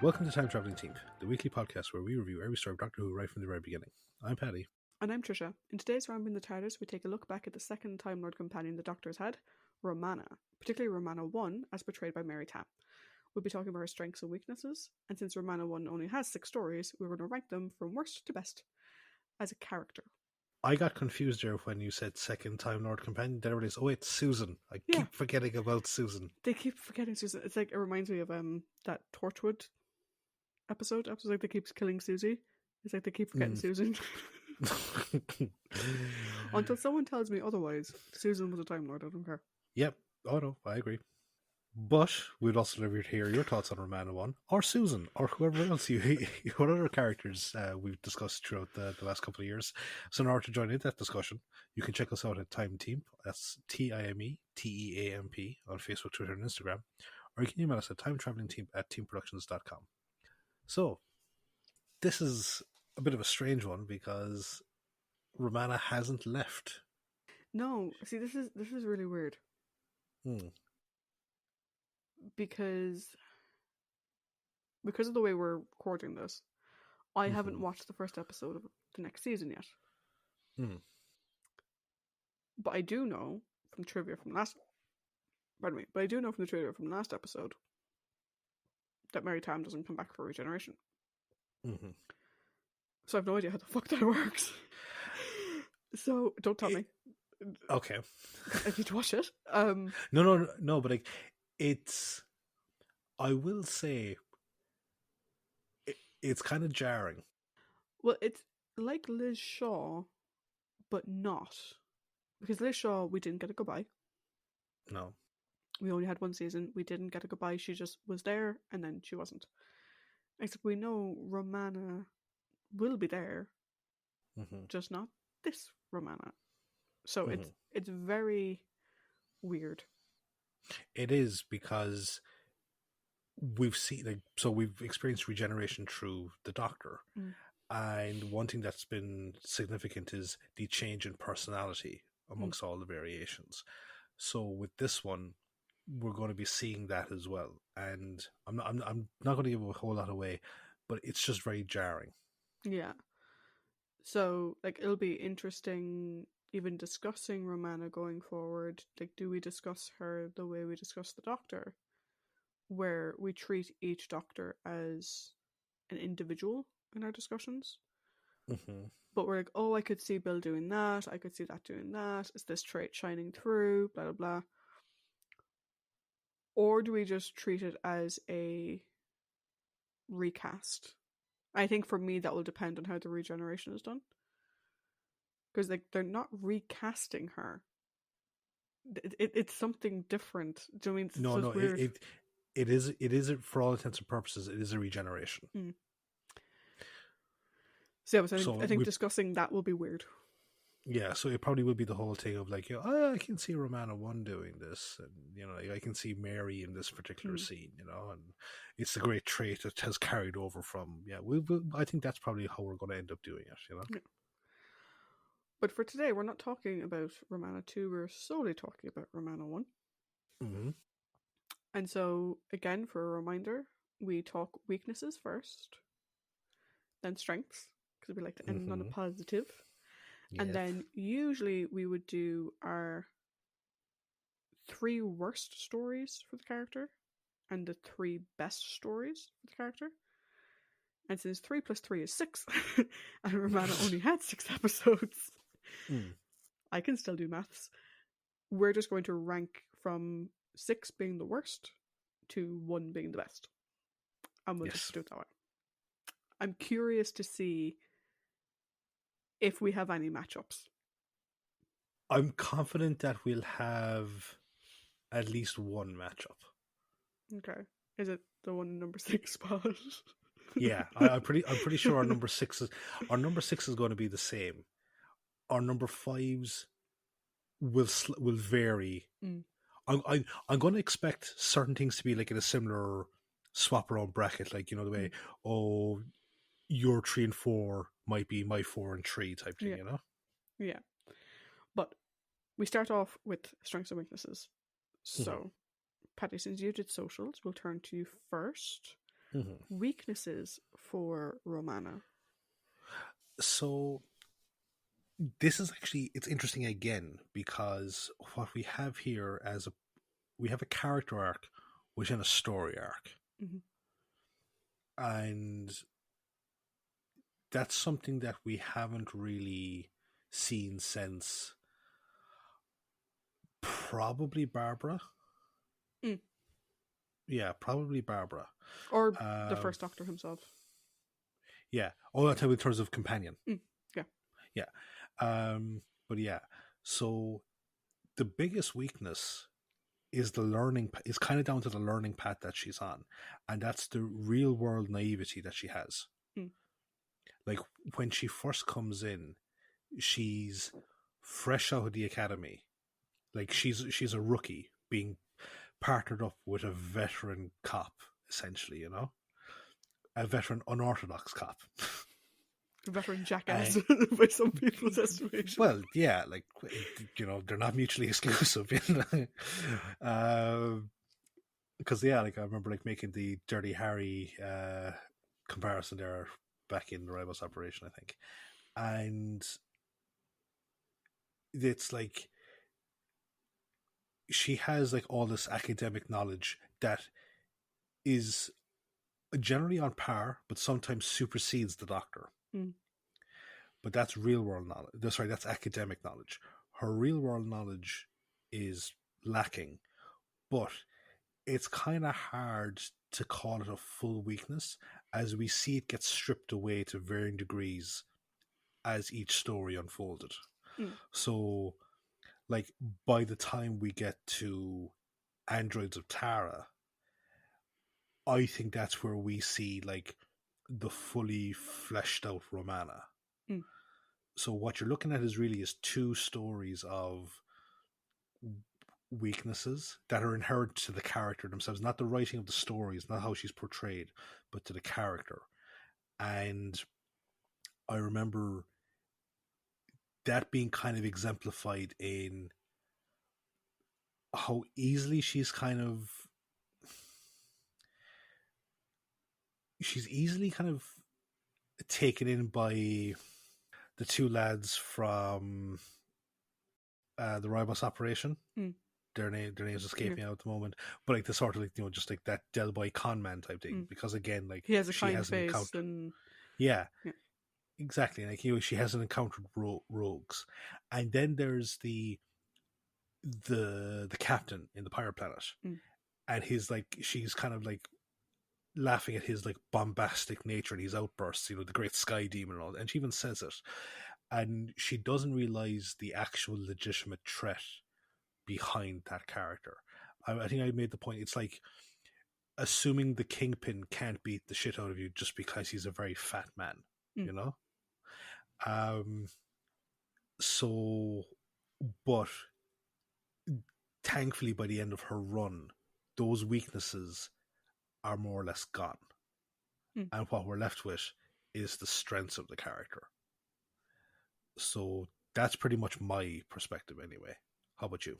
Welcome to Time Traveling Team, the weekly podcast where we review every story of Doctor Who right from the very beginning. I'm Paddy. And I'm Tricia. In today's round in the TARDIS, we take a look back at the second Time Lord companion the Doctor's had, Romana, particularly Romana I, as portrayed by Mary Tamm. We'll be talking about her strengths and weaknesses, and since Romana I only has 6 stories, we're going to rank them from worst to best as a character. I got confused there when you said second Time Lord companion. Then I realized, oh, it's Susan. I keep forgetting about Susan. They keep forgetting Susan. It's like, it reminds me of that Torchwood episode. Like, they keep killing Susie. It's like they keep forgetting Susan. Until someone tells me otherwise. Susan was a Time Lord, I don't care. Yep. Oh no, I agree. But we'd also love to hear your thoughts on Romana I, or Susan, or whoever else what other characters we've discussed throughout the last couple of years. So in order to join in that discussion, you can check us out at Time Team. That's TIMETEAMP on Facebook, Twitter, and Instagram. Or you can email us at timetravelingteam@teamproductions.com. So, this is a bit of a strange one because Romana hasn't left. No, see, this is really weird. Because of the way we're recording this, I haven't watched the first episode of the next season yet. But I do know from trivia from last. Pardon me. But I do know from the trivia from last episode that Mary Tamm doesn't come back for regeneration. So I have no idea how the fuck that works. So don't tell me. Okay. I need to watch it. No, but like, it's, I will say, it's kind of jarring. Well, it's like Liz Shaw, but not. Because Liz Shaw, we didn't get a goodbye. No. We only had one season. We didn't get a goodbye. She just was there, and then she wasn't. Except we know Romana will be there, just not this Romana. So it's very weird. It is, because we've seen, we've experienced regeneration through the Doctor, and one thing that's been significant is the change in personality amongst all the variations. So with this one, we're going to be seeing that as well, and I'm not going to give a whole lot away, but it's just very jarring. Yeah. So like, it'll be interesting even discussing Romana going forward. Like, do we discuss her the way we discuss the Doctor, where we treat each Doctor as an individual in our discussions? But we're like, oh, I could see Bill doing that, I could see that doing that, is this trait shining through, blah blah blah? Or do we just treat it as a recast? I think for me that will depend on how the regeneration is done. Because like, they're not recasting her. It's something different. Do you mean? No, it is for all intents and purposes, it is a regeneration. So I think discussing that will be weird. Yeah, so it probably will be the whole thing of like, I can see Romana I doing this, and I can see Mary in this particular scene, and it's the great trait that has carried over from. Yeah, I think that's probably how we're going to end up doing it. Yeah. But for today, we're not talking about Romana II. We're solely talking about Romana I. And so, again, for a reminder, we talk weaknesses first, then strengths, because we like to end on a positive. Yes. And then usually we would do our 3 worst stories for the character and the 3 best stories for the character. And since 3 plus 3 is 6, and Romana only had 6 episodes, I can still do maths. We're just going to rank from 6 being the worst to 1 being the best. And we'll just do it that way. I'm curious to see if we have any matchups. I'm confident that we'll have at least one matchup. Okay. Is it the one in number 6 spot? Yeah, I'm pretty sure our number 6 is going to be the same. Our number 5s will vary. I'm going to expect certain things to be like in a similar swap around bracket, like the way your 3 and 4 might be my 4 and 3 type thing, Yeah. But we start off with strengths and weaknesses. So, Paddy, since you did socials, we'll turn to you first. Weaknesses for Romana. So this is actually, it's interesting again, because what we have here we have a character arc within a story arc. And that's something that we haven't really seen since probably Barbara. Yeah, probably Barbara. Or the first Doctor himself. Yeah. Oh, that's in terms of companion. Yeah. Yeah. But yeah, so the biggest weakness is is kind of down to the learning path that she's on. And that's the real world naivety that she has. Like, when she first comes in, she's fresh out of the academy. Like, she's a rookie being partnered up with a veteran cop, essentially, a veteran unorthodox cop. A veteran jackass, by some people's estimation. Well, yeah, like, they're not mutually exclusive. Because yeah, like, I remember like making the Dirty Harry comparison there back in the Rivals Operation, I think, and it's like she has like all this academic knowledge that is generally on par, but sometimes supersedes the Doctor. But that's real world knowledge. Sorry, that's academic knowledge. Her real world knowledge is lacking, but it's kind of hard to call it a full weakness, as we see it get stripped away to varying degrees as each story unfolded. So, like, by the time we get to Androids of Tara, I think that's where we see like the fully fleshed out Romana. So what you're looking at is two stories of weaknesses that are inherent to the character themselves, not the writing of the stories, not how she's portrayed, but to the character. And I remember that being kind of exemplified in how easily she's easily kind of taken in by the two lads from the Ribos Operation. Their names escape me out at the moment, but like the sort of like, just like that Del Boy con man type thing, because again, like, he has a kind face and yeah, exactly, like, she hasn't encountered rogues. And then there's the captain in the Pirate Planet, and she's kind of like laughing at his like bombastic nature and his outbursts, the great sky demon and all, and she even says it, and she doesn't realize the actual legitimate threat behind that character. I think I made the point, it's like assuming the Kingpin can't beat the shit out of you just because he's a very fat man, so, but thankfully by the end of her run, those weaknesses are more or less gone. And what we're left with is the strengths of the character. So that's pretty much my perspective anyway. How about you?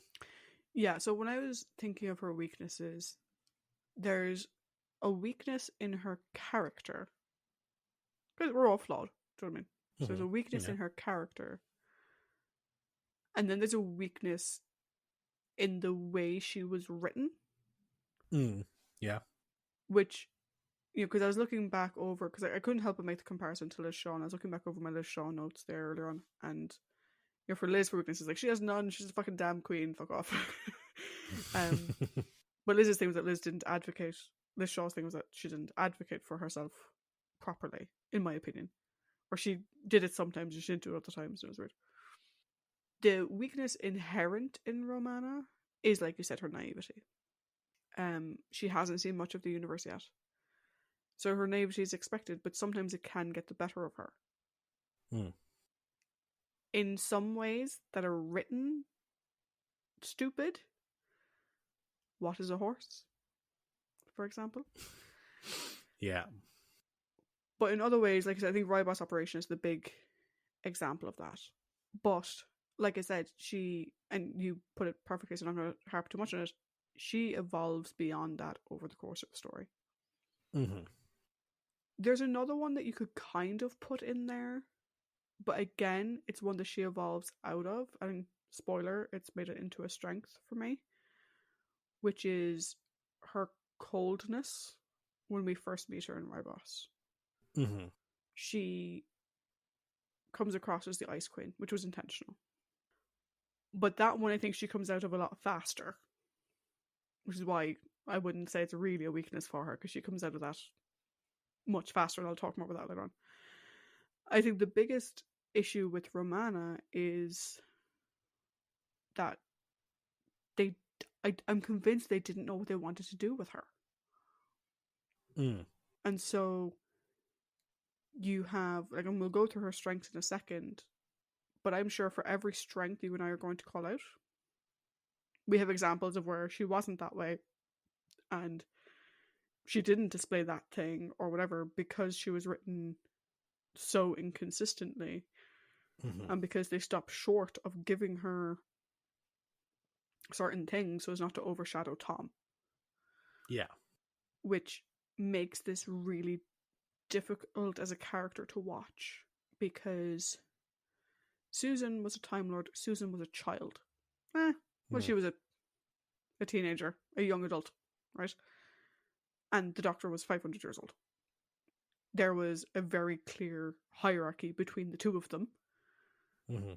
Yeah, so when I was thinking of her weaknesses, there's a weakness in her character. Because we're all flawed, do you know what I mean? So there's a weakness in her character. And then there's a weakness in the way she was written. Yeah. Which, because I was looking back over, because I couldn't help but make the comparison to Liz Shaw. I was looking back over my Liz Shaw notes there earlier on, and for Liz, for weaknesses, like, she has none, she's a fucking damn queen, fuck off. But Liz's thing was that Liz Shaw's thing was that she didn't advocate for herself properly, in my opinion. Or she did it sometimes, and she didn't do it other times, and it was weird. The weakness inherent in Romana is, like you said, her naivety. She hasn't seen much of the universe yet. So her naivety is expected, but sometimes it can get the better of her. In some ways that are written stupid. What is a horse? For example. Yeah. But in other ways, like I said, I think Ribos Operation is the big example of that. But, like I said, and you put it perfectly, so I'm not going to harp too much on it, she evolves beyond that over the course of the story. There's another one that you could kind of put in there, but again, it's one that she evolves out of. And spoiler, it's made it into a strength for me, which is her coldness when we first meet her in Rybos. Mm-hmm. She comes across as the Ice Queen, which was intentional. But that one, I think she comes out of a lot faster, which is why I wouldn't say it's really a weakness for her, because she comes out of that much faster, and I'll talk more about that later on. I think the biggest issue with Romana is that I'm convinced they didn't know what they wanted to do with her. Mm. And so you have, like, and we'll go through her strengths in a second, but I'm sure for every strength you and I are going to call out, we have examples of where she wasn't that way and she didn't display that thing or whatever because she was written so inconsistently, Mm-hmm. and because they stopped short of giving her certain things so as not to overshadow Tom. Yeah. Which makes this really difficult as a character to watch, because Susan was a Time Lord, Susan was a child. She was a teenager, a young adult, right? And the Doctor was 500 years old. There was a very clear hierarchy between the two of them, mm-hmm.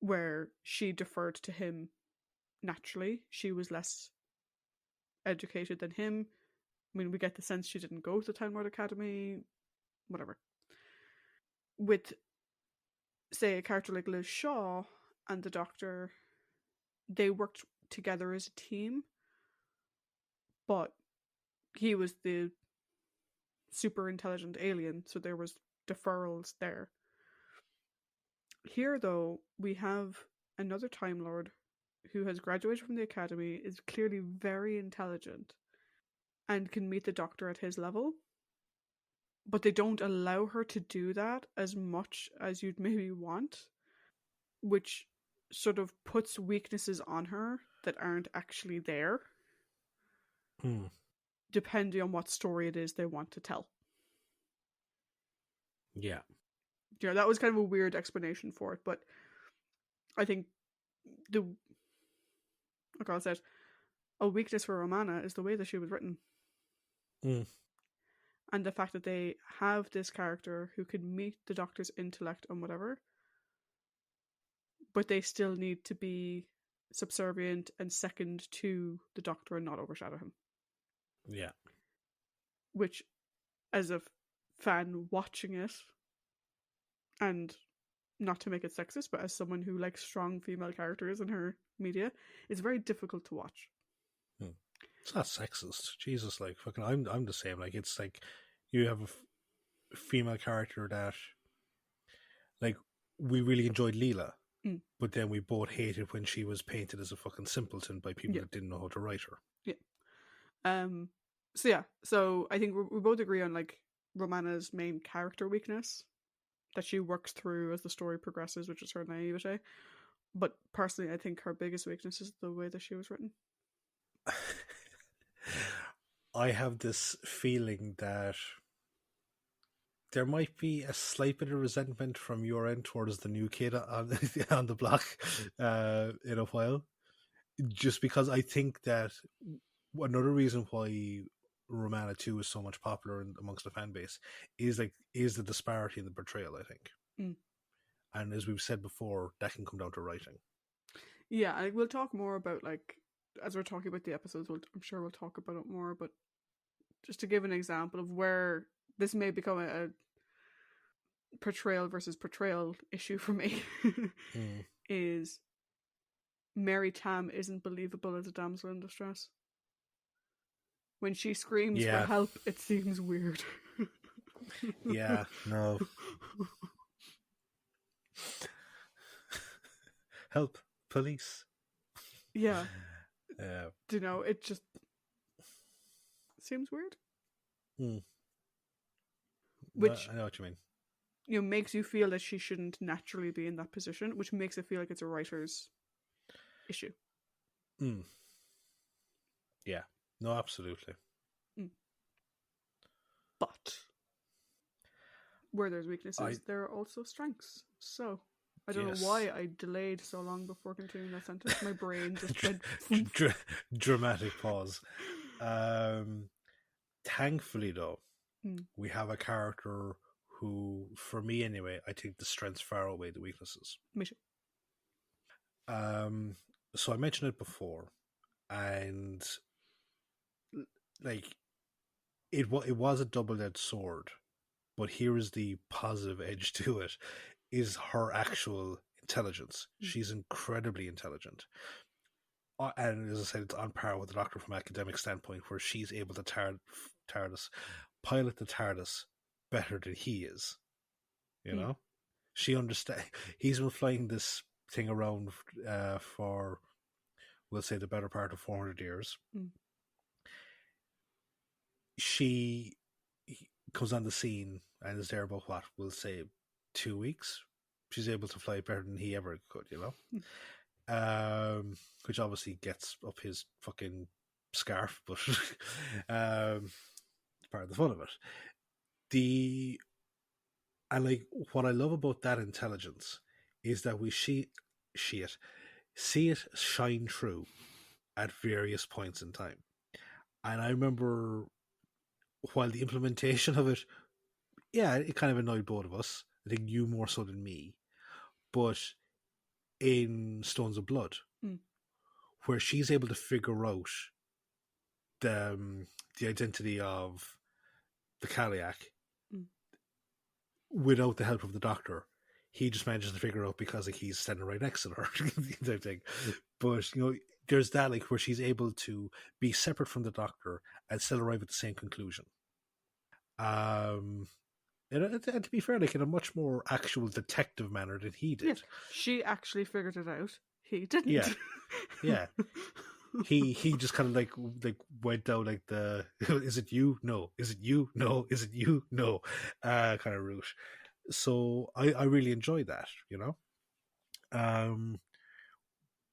where she deferred to him naturally. She was less educated than him. I mean, we get the sense she didn't go to the Time Lord Academy, whatever. With, say, a character like Liz Shaw and the Doctor, they worked together as a team, but he was the super intelligent alien, so there was deferrals there. Here, though, we have another Time Lord who has graduated from the Academy, is clearly very intelligent, and can meet the Doctor at his level. But they don't allow her to do that as much as you'd maybe want, which sort of puts weaknesses on her that aren't actually there, depending on what story it is they want to tell. Yeah. You know, that was kind of a weird explanation for it, but I think like I said, a weakness for Romana is the way that she was written. And the fact that they have this character who can meet the Doctor's intellect and whatever, but they still need to be subservient and second to the Doctor and not overshadow him. Yeah. Which, as a fan watching it, and not to make it sexist, but as someone who likes strong female characters in her media, it's very difficult to watch. It's not sexist. Jesus, like, fucking, I'm the same. Like, it's like you have a female character that, like, we really enjoyed Leela, but then we both hated when she was painted as a fucking simpleton by people that didn't know how to write her. Yeah. So yeah, so I think we both agree on, like, Romana's main character weakness that she works through as the story progresses, which is her naivete. But personally, I think her biggest weakness is the way that she was written. I have this feeling that there might be a slight bit of resentment from your end towards the new kid on, on the block in a while. Just because I think that another reason why Romana 2 is so much popular amongst the fan base is the disparity in the portrayal, I think. And as we've said before, that can come down to writing. Yeah, we'll talk more about, like, as we're talking about the episodes, I'm sure we'll talk about it more, but just to give an example of where this may become a portrayal versus portrayal issue for me, is Mary Tam isn't believable as a damsel in distress. When she screams for help, it seems weird. Yeah, no. Help, police. Yeah. You know, it just seems weird. Which, I know what you mean. You know, makes you feel that she shouldn't naturally be in that position, which makes it feel like it's a writer's issue. Yeah. No, absolutely. But Where there's weaknesses, there are also strengths. So, I don't know why I delayed so long before continuing that sentence. My brain just went... Dramatic pause. Thankfully, though, we have a character who, for me anyway, I think the strengths far outweigh the weaknesses. Me too. So I mentioned it before, and like it was a double-edged sword, but here is the positive edge to it: is her actual intelligence. She's incredibly intelligent. And as I said, it's on par with the Doctor from an academic standpoint, where she's able to pilot the TARDIS better than he is. You know, she understands. He's been flying this thing around for, we'll say, the better part of 400 years. She comes on the scene and is there about, what, we'll say, 2 weeks. She's able to fly better than he ever could, you know? Which obviously gets up his fucking scarf, but it's part of the fun of it. And like, what I love about that intelligence is that we see it shine through at various points in time. And I remember, while the implementation of it, yeah, it kind of annoyed both of us. I think you more so than me. But in Stones of Blood, where she's able to figure out the identity of the Kaliak without the help of the Doctor, he just manages to figure out because like he's standing right next to her, type thing. But you know, there's that like where she's able to be separate from the Doctor and still arrive at the same conclusion. And to be fair, like in a much more actual detective manner than he did. Yeah, she actually figured it out. He didn't. Yeah. He just kind of like went down like the is it you? No. Is it you? No. Is it you? No. Kind of route. So I really enjoyed that, you know.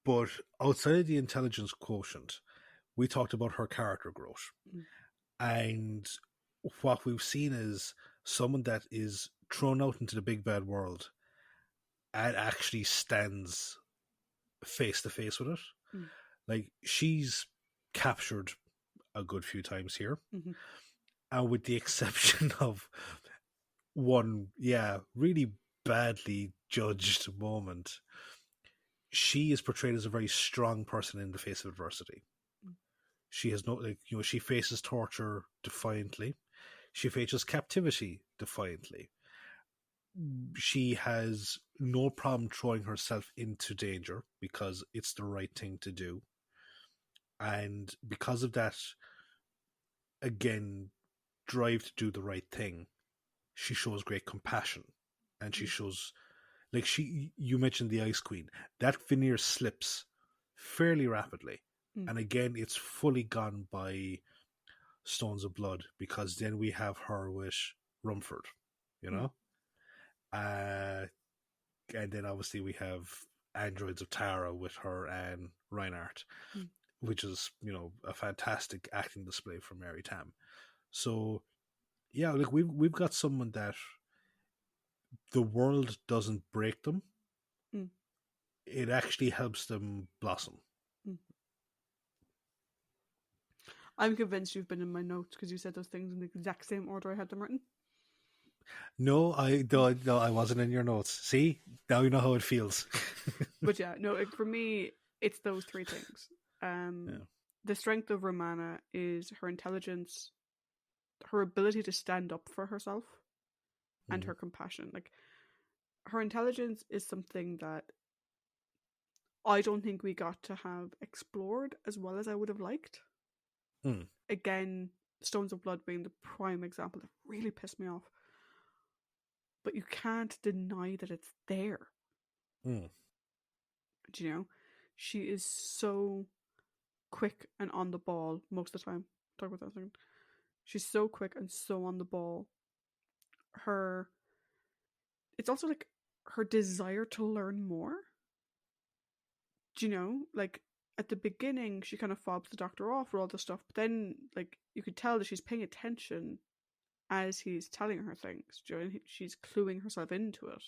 But outside of the intelligence quotient, we talked about her character growth, and what we've seen is someone that is thrown out into the big bad world and actually stands face to face with it. Like, she's captured a good few times here, and with the exception of one, really badly judged moment, she is portrayed as a very strong person in the face of adversity. She has no, like, you know, she faces torture defiantly. She faces captivity defiantly. She has no problem throwing herself into danger because it's the right thing to do. And because of that, again, drive to do the right thing, she shows great compassion. And she shows, like, you mentioned the Ice Queen. That veneer slips fairly rapidly. And again, it's fully gone by Stones of Blood, because then we have her with Rumford, you know? And then obviously we have Androids of Tara with her and Reinhardt, which is, you know, a fantastic acting display from Mary Tam. So, yeah, like we've got someone that the world doesn't break them. It actually helps them blossom. I'm convinced you've been in my notes because you said those things in the exact same order I had them written. No, I wasn't in your notes. See, now you know how it feels. But yeah, no, for me, it's those three things. The strength of Romana is her intelligence, her ability to stand up for herself, and her compassion. Like, her intelligence is something that I don't think we got to have explored as well as I would have liked. Again, Stones of Blood being the prime example that really pissed me off. But you can't deny that it's there. Do you know? She is so quick and on the ball most of the time. Talk about that a second. She's so quick and so on the ball. It's also like her desire to learn more. Do you know? Like, at the beginning, she kind of fobs the Doctor off for all this stuff, but then, like, you could tell that she's paying attention as he's telling her things. She's cluing herself into it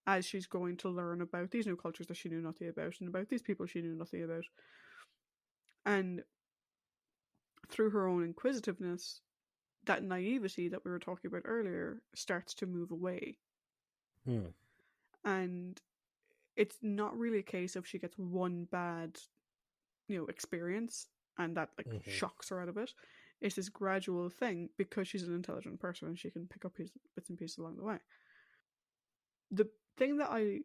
as she's going to learn about these new cultures that she knew nothing about and about these people she knew nothing about. And through her own inquisitiveness, that naivety that we were talking about earlier starts to move away. And it's not really a case of she gets one bad, experience and that shocks her out of it. It's this gradual thing because she's an intelligent person and she can pick up bits and pieces along the way. The thing that I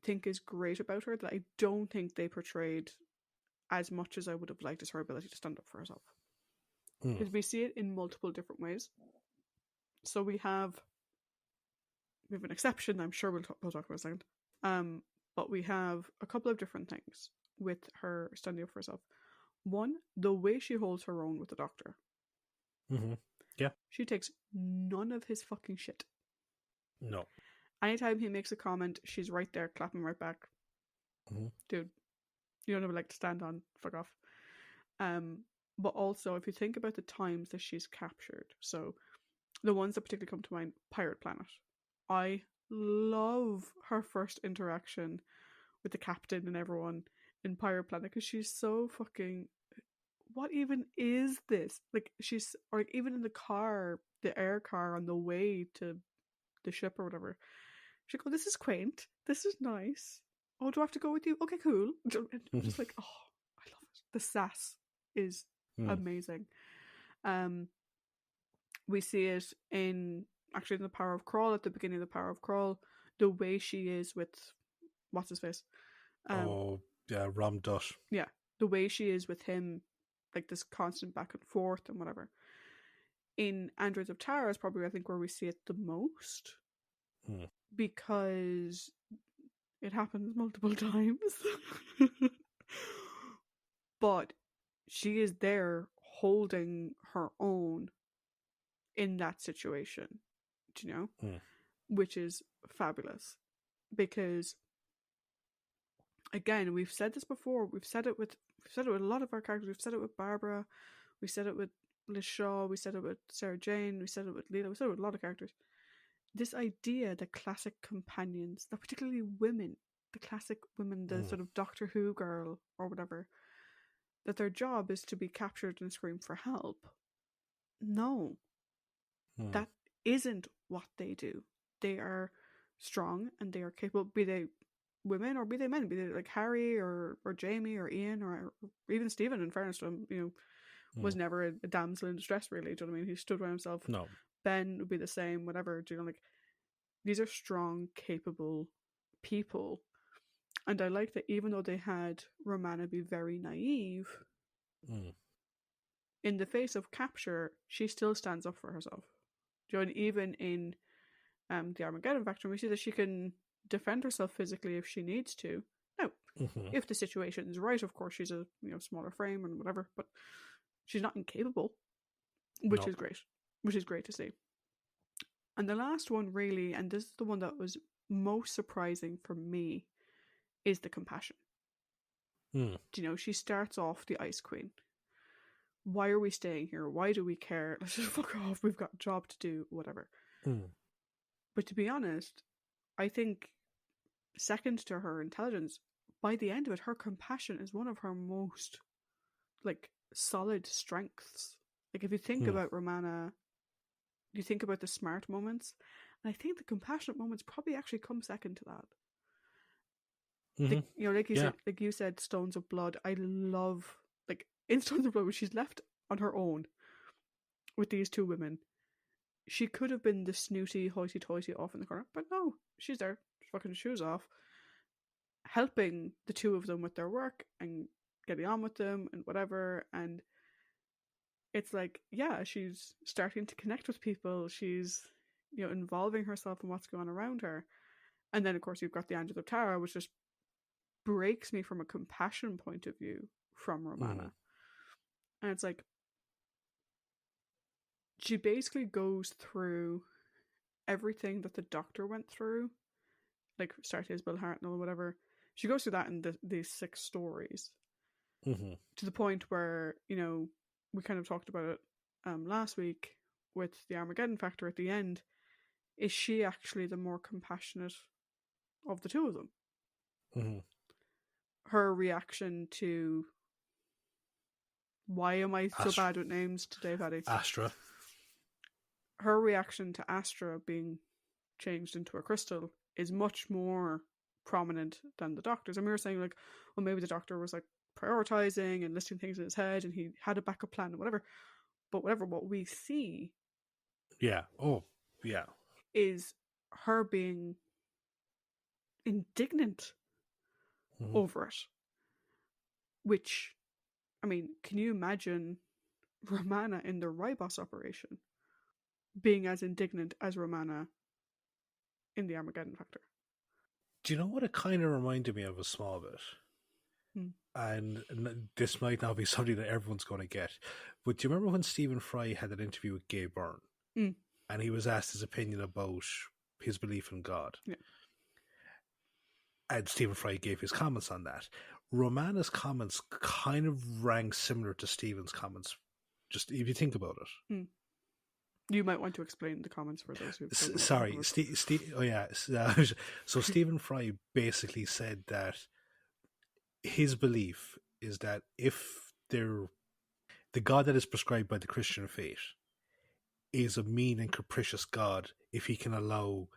think is great about her that I don't think they portrayed as much as I would have liked is her ability to stand up for herself. Because we see it in multiple different ways. So we have an exception. I'm sure we'll talk about in a second. But we have a couple of different things with her standing up for herself. One, the way she holds her own with the Doctor. Yeah. She takes none of his fucking shit. No. Anytime he makes a comment, she's right there clapping right back. Dude, you don't ever like to stand on. Fuck off. But also, if you think about the times that she's captured, so the ones that particularly come to mind, Pirate Planet. I love her first interaction with the captain and everyone in Pirate Planet because she's so fucking. What even is this? Like, she's, or like, even in the car, the air car on the way to the ship or whatever, she go, "This is quaint. This is nice. Oh, do I have to go with you? Okay, cool." I'm just like, oh, I love it. The sass is amazing. We see it in the Power of Crawl, at the beginning of the Power of Crawl, the way she is with what's his face. Ram Dutt. Yeah, the way she is with him, like this constant back and forth and whatever. In Androids of Tara is probably, I think, where we see it the most. Because it happens multiple times. But she is there holding her own in that situation, which is fabulous. Because, again, we've said this before. We've said it with a lot of our characters. We've said it with Barbara. We said it with Liz Shaw. We said it with Sarah Jane. We said it with Leela. We said it with a lot of characters. This idea that classic companions, that particularly women, the classic women, the sort of Doctor Who girl or whatever, that their job is to be captured and scream for help. No. That isn't what they do. They are strong and they are capable, be they women or be they men, be they like Harry or Jamie or Ian or even Stephen, in fairness to him, was never a damsel in distress, really. Do you know what I mean? He stood by himself. No. Ben would be the same, whatever. Do you know, like, these are strong, capable people. And I like that even though they had Romana be very naive, in the face of capture, she still stands up for herself. Do you know, and even in the Armageddon Factory, we see that she can defend herself physically if she needs to. Now, if the situation is right, of course, she's a smaller frame and whatever, but she's not incapable, which is great. Which is great to see. And the last one, really, and this is the one that was most surprising for me, is the compassion. She starts off the Ice Queen. Why are we staying here? Why do we care? Let's just fuck off. We've got a job to do, whatever. But to be honest, I think second to her intelligence, by the end of it, her compassion is one of her most solid strengths. Like, if you think about Romana, you think about the smart moments, and I think the compassionate moments probably actually come second to that. Like you said, Stones of Blood. I love, in Stones of Blood, when she's left on her own with these two women, she could have been the snooty, hoity-toity off in the corner, but no, she's there, fucking shoes off, helping the two of them with their work and getting on with them and whatever. And it's like, yeah, she's starting to connect with people. She's, involving herself in what's going on around her. And then, of course, you've got the Angel of Tara, which just breaks me from a compassion point of view from Romana. And it's like, she basically goes through everything that the Doctor went through, like starting as Bill Hartnell or whatever. She goes through that in these 6 stories. To the point where, we kind of talked about it last week, with the Armageddon factor at the end, is she actually the more compassionate of the two of them? Mm-hmm. Her reaction to, why am I so bad with names today, Paddy? Astra. Her reaction to Astra being changed into a crystal is much more prominent than the Doctor's. And we were saying, like, well, maybe the Doctor was like prioritizing and listing things in his head and he had a backup plan and whatever. But whatever, what we see, yeah, oh yeah, is her being indignant over it. Which, I mean, can you imagine Romana in the Ribos operation being as indignant as Romana in the Armageddon factor? Do you know what it kind of reminded me of a small bit? And this might not be something that everyone's going to get, but do you remember when Stephen Fry had an interview with Gay Byrne, and he was asked his opinion about his belief in God? Yeah. And Stephen Fry gave his comments on that. Romana's comments kind of rang similar to Stephen's comments, just if you think about it. You might want to explain the comments for those who... Sorry, so Stephen Fry basically said that his belief is that if the God that is prescribed by the Christian faith is a mean and capricious God, if he can allow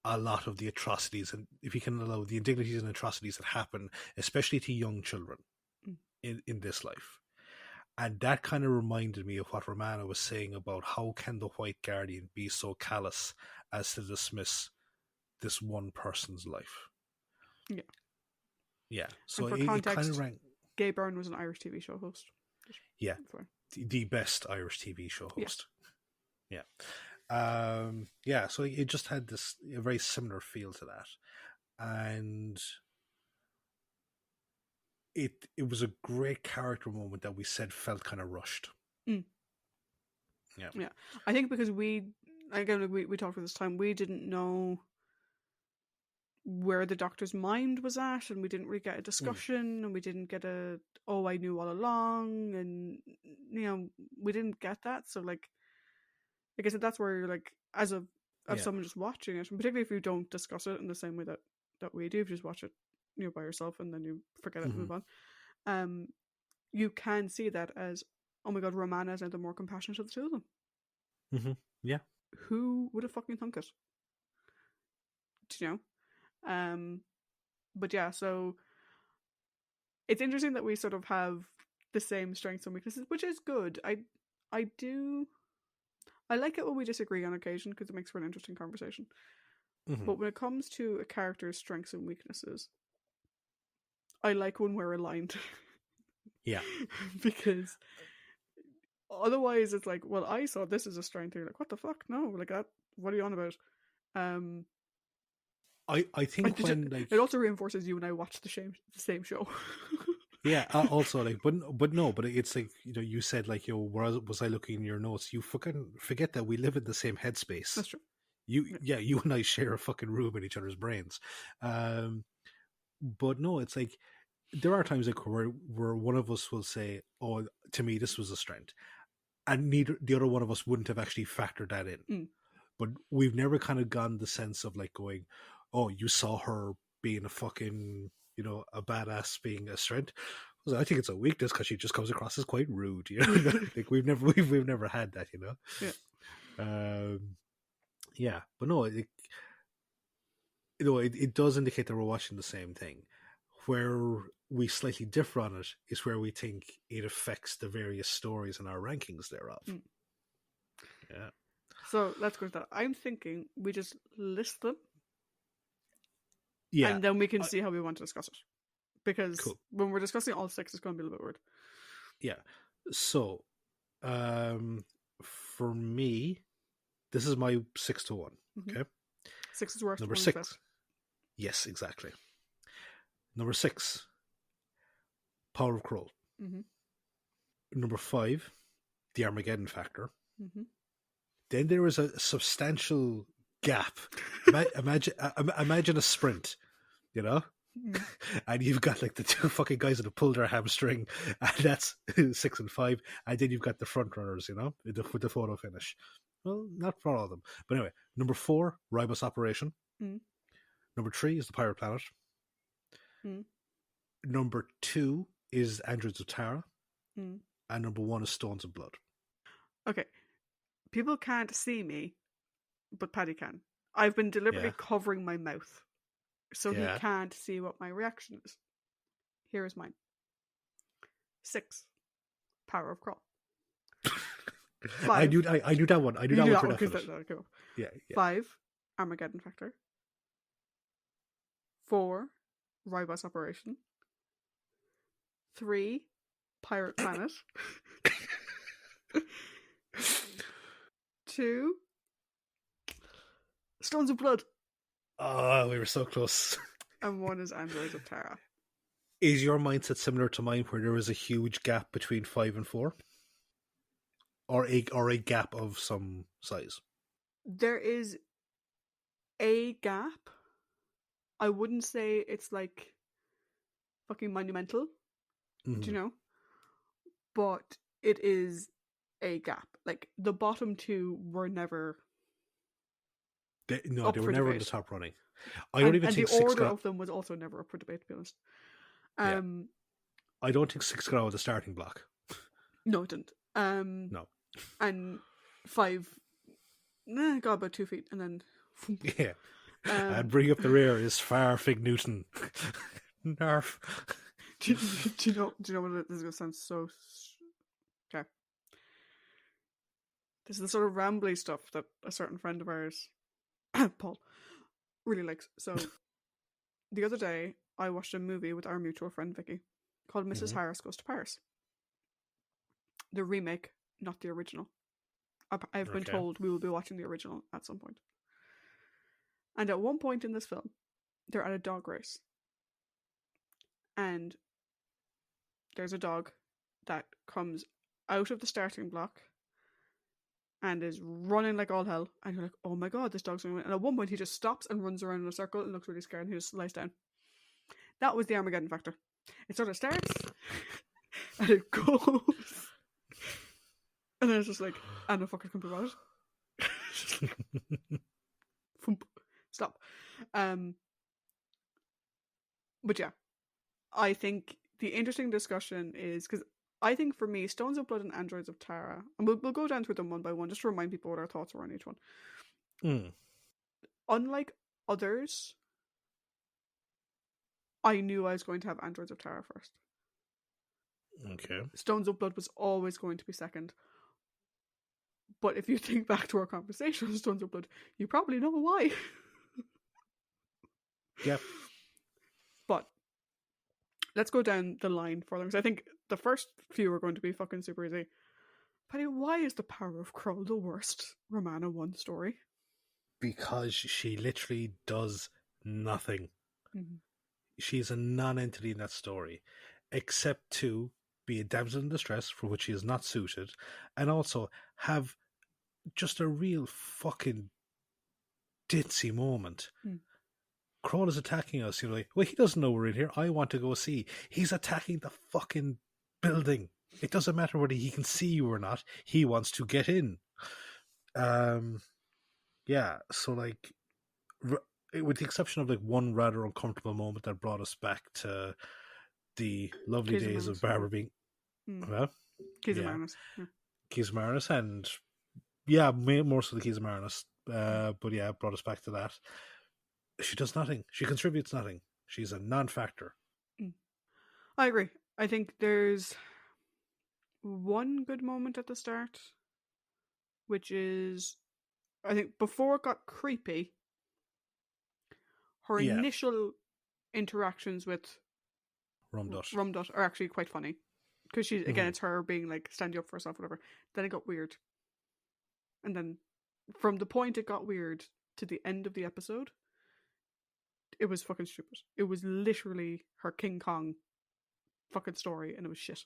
a lot of the atrocities and if he can allow the indignities and atrocities that happen, especially to young children in this life. And that kind of reminded me of what Romana was saying about how can the White Guardian be so callous as to dismiss this one person's life. Yeah. Yeah. So and for context, kind of rang... Gay Byrne was an Irish TV show host. Yeah. The best Irish TV show host. Yeah. Yeah. So it just had a very similar feel to that. And it was a great character moment that we said felt kind of rushed. Yeah. I think because we talked about this time, we didn't know where the Doctor's mind was at, and we didn't really get a discussion, and we didn't get I knew all along, and we didn't get that. So like I said, that's where you're like, as someone just watching it, and particularly if you don't discuss it in the same way that we do, if you just watch it by yourself and then you forget it and move on, you can see that as, oh my god, Romana is now the more compassionate of the two of them. Yeah. Who would have fucking thunk it? Do you know? But yeah, so it's interesting that we sort of have the same strengths and weaknesses, which is good. I like it when we disagree on occasion because it makes for an interesting conversation. But when it comes to a character's strengths and weaknesses, I like when we're aligned. Yeah. Because otherwise it's like, well, I saw this as a strength. You're like, what the fuck? No, like that. What are you on about? I think it also reinforces you and I watch the same show. Yeah. Also, like, but it's like, you said like, was I looking in your notes? You fucking forget that we live in the same headspace. That's true. You and I share a fucking room in each other's brains. But no, it's like there are times like where one of us will say, "Oh, to me, this was a strength," and the other one of us wouldn't have actually factored that in. But we've never kind of gone the sense of like going, "Oh, you saw her being a fucking, a badass being a strength." I think it's a weakness because she just comes across as quite rude. Like we've never had that. Yeah. Yeah, but no, it does indicate that we're watching the same thing. Where we slightly differ on it is where we think it affects the various stories and our rankings thereof. Yeah. So let's go to that. I'm thinking we just list them. Yeah. And then we can see how we want to discuss it. Because when we're discussing all 6, it's going to be a little bit weird. Yeah. So, for me, this is my 6 to 1. Okay. 6 is worse. Number 6. Yes, exactly. Number 6, Power of Kroll. Number 5, the Armageddon Factor. Then there is a substantial gap. Imagine a sprint, and you've got like the 2 fucking guys that have pulled their hamstring, and that's 6 and 5. And then you've got the front runners, with the photo finish. Well, not for all of them. But anyway, number 4, Ribos Operation. Mm. Number 3 is the Pirate Planet. Mm. Number 2 is Androids of Tara. Mm. And number 1 is Stones of Blood. Okay. People can't see me, but Paddy can. I've been deliberately covering my mouth, so he can't see what my reaction is. Here is mine. 6, Power of Crawl. 5, I knew that one. I knew that one for definite. Cool. Yeah. 5, Armageddon Factor. 4, Ribos Operation. 3, Pirate Planet. 2, Stones of Blood. Oh, we were so close. And 1 is Androids of Tara. Is your mindset similar to mine, where there is a huge gap between 5 and 4? Or a gap of some size? There is a gap. I wouldn't say it's like fucking monumental. Mm-hmm. Do you know? But it is a gap. Like, the bottom 2 were never... They were never in the top running. I don't even think the order of them was also never up for debate, to be honest. I don't think 6 got out of the starting block. No, it didn't. No. And 5 got about 2 feet, and then... Yeah. And bring up the rear is far Fig Newton. Nerf. Do you know what this is going to sound so... Okay. This is the sort of rambly stuff that a certain friend of ours, Paul, really likes. So, the other day, I watched a movie with our mutual friend Vicky called Mrs. Harris Goes to Paris. The remake, not the original. I've been told we will be watching the original at some point. And at one point in this film, they're at a dog race. And there's a dog that comes out of the starting block and is running like all hell. And you're like, oh my god, this dog's going to win. And at one point, he just stops and runs around in a circle and looks really scared, and he just lies down. That was the Armageddon Factor. It sort of starts, and it goes. And then it's just like, I no fucking come about it. Just like, stop. But yeah, I think the interesting discussion is, because I think for me, Stones of Blood and Androids of Tara, and we'll go down through them one by one just to remind people what our thoughts were on each one. Unlike others, I knew I was going to have Androids of Tara first. Okay. Stones of Blood was always going to be second. But if you think back to our conversation on Stones of Blood, you probably know why. Yep. But let's go down the line for them, because I think the first few are going to be fucking super easy. Paddy, why is the Power of Krull the worst Romana I story? Because she literally does nothing. Mm-hmm. She's a non-entity in that story, except to be a damsel in distress for which she is not suited, and also have just a real fucking ditzy moment. Krull is attacking us. You're like, well, he doesn't know we're in here. I want to go see. He's attacking the fucking building. It doesn't matter whether he can see you or not. He wants to get in. Yeah, so like, with the exception of like one rather uncomfortable moment that brought us back to the lovely days of Barbara being... Well, Keys of Marinus. Keys of Marinus, and yeah, more so the Keys of Marinus. But yeah, it brought us back to that. She does nothing. She contributes nothing. She's a non-factor. I agree. I think there's one good moment at the start, which is, I think before it got creepy, her initial interactions with Rumdut are actually quite funny. Because she's, again, it's her being like, stand up for herself, whatever. Then it got weird. And then from the point it got weird to the end of the episode, it was fucking stupid. It was literally her King Kong fucking story, and it was shit.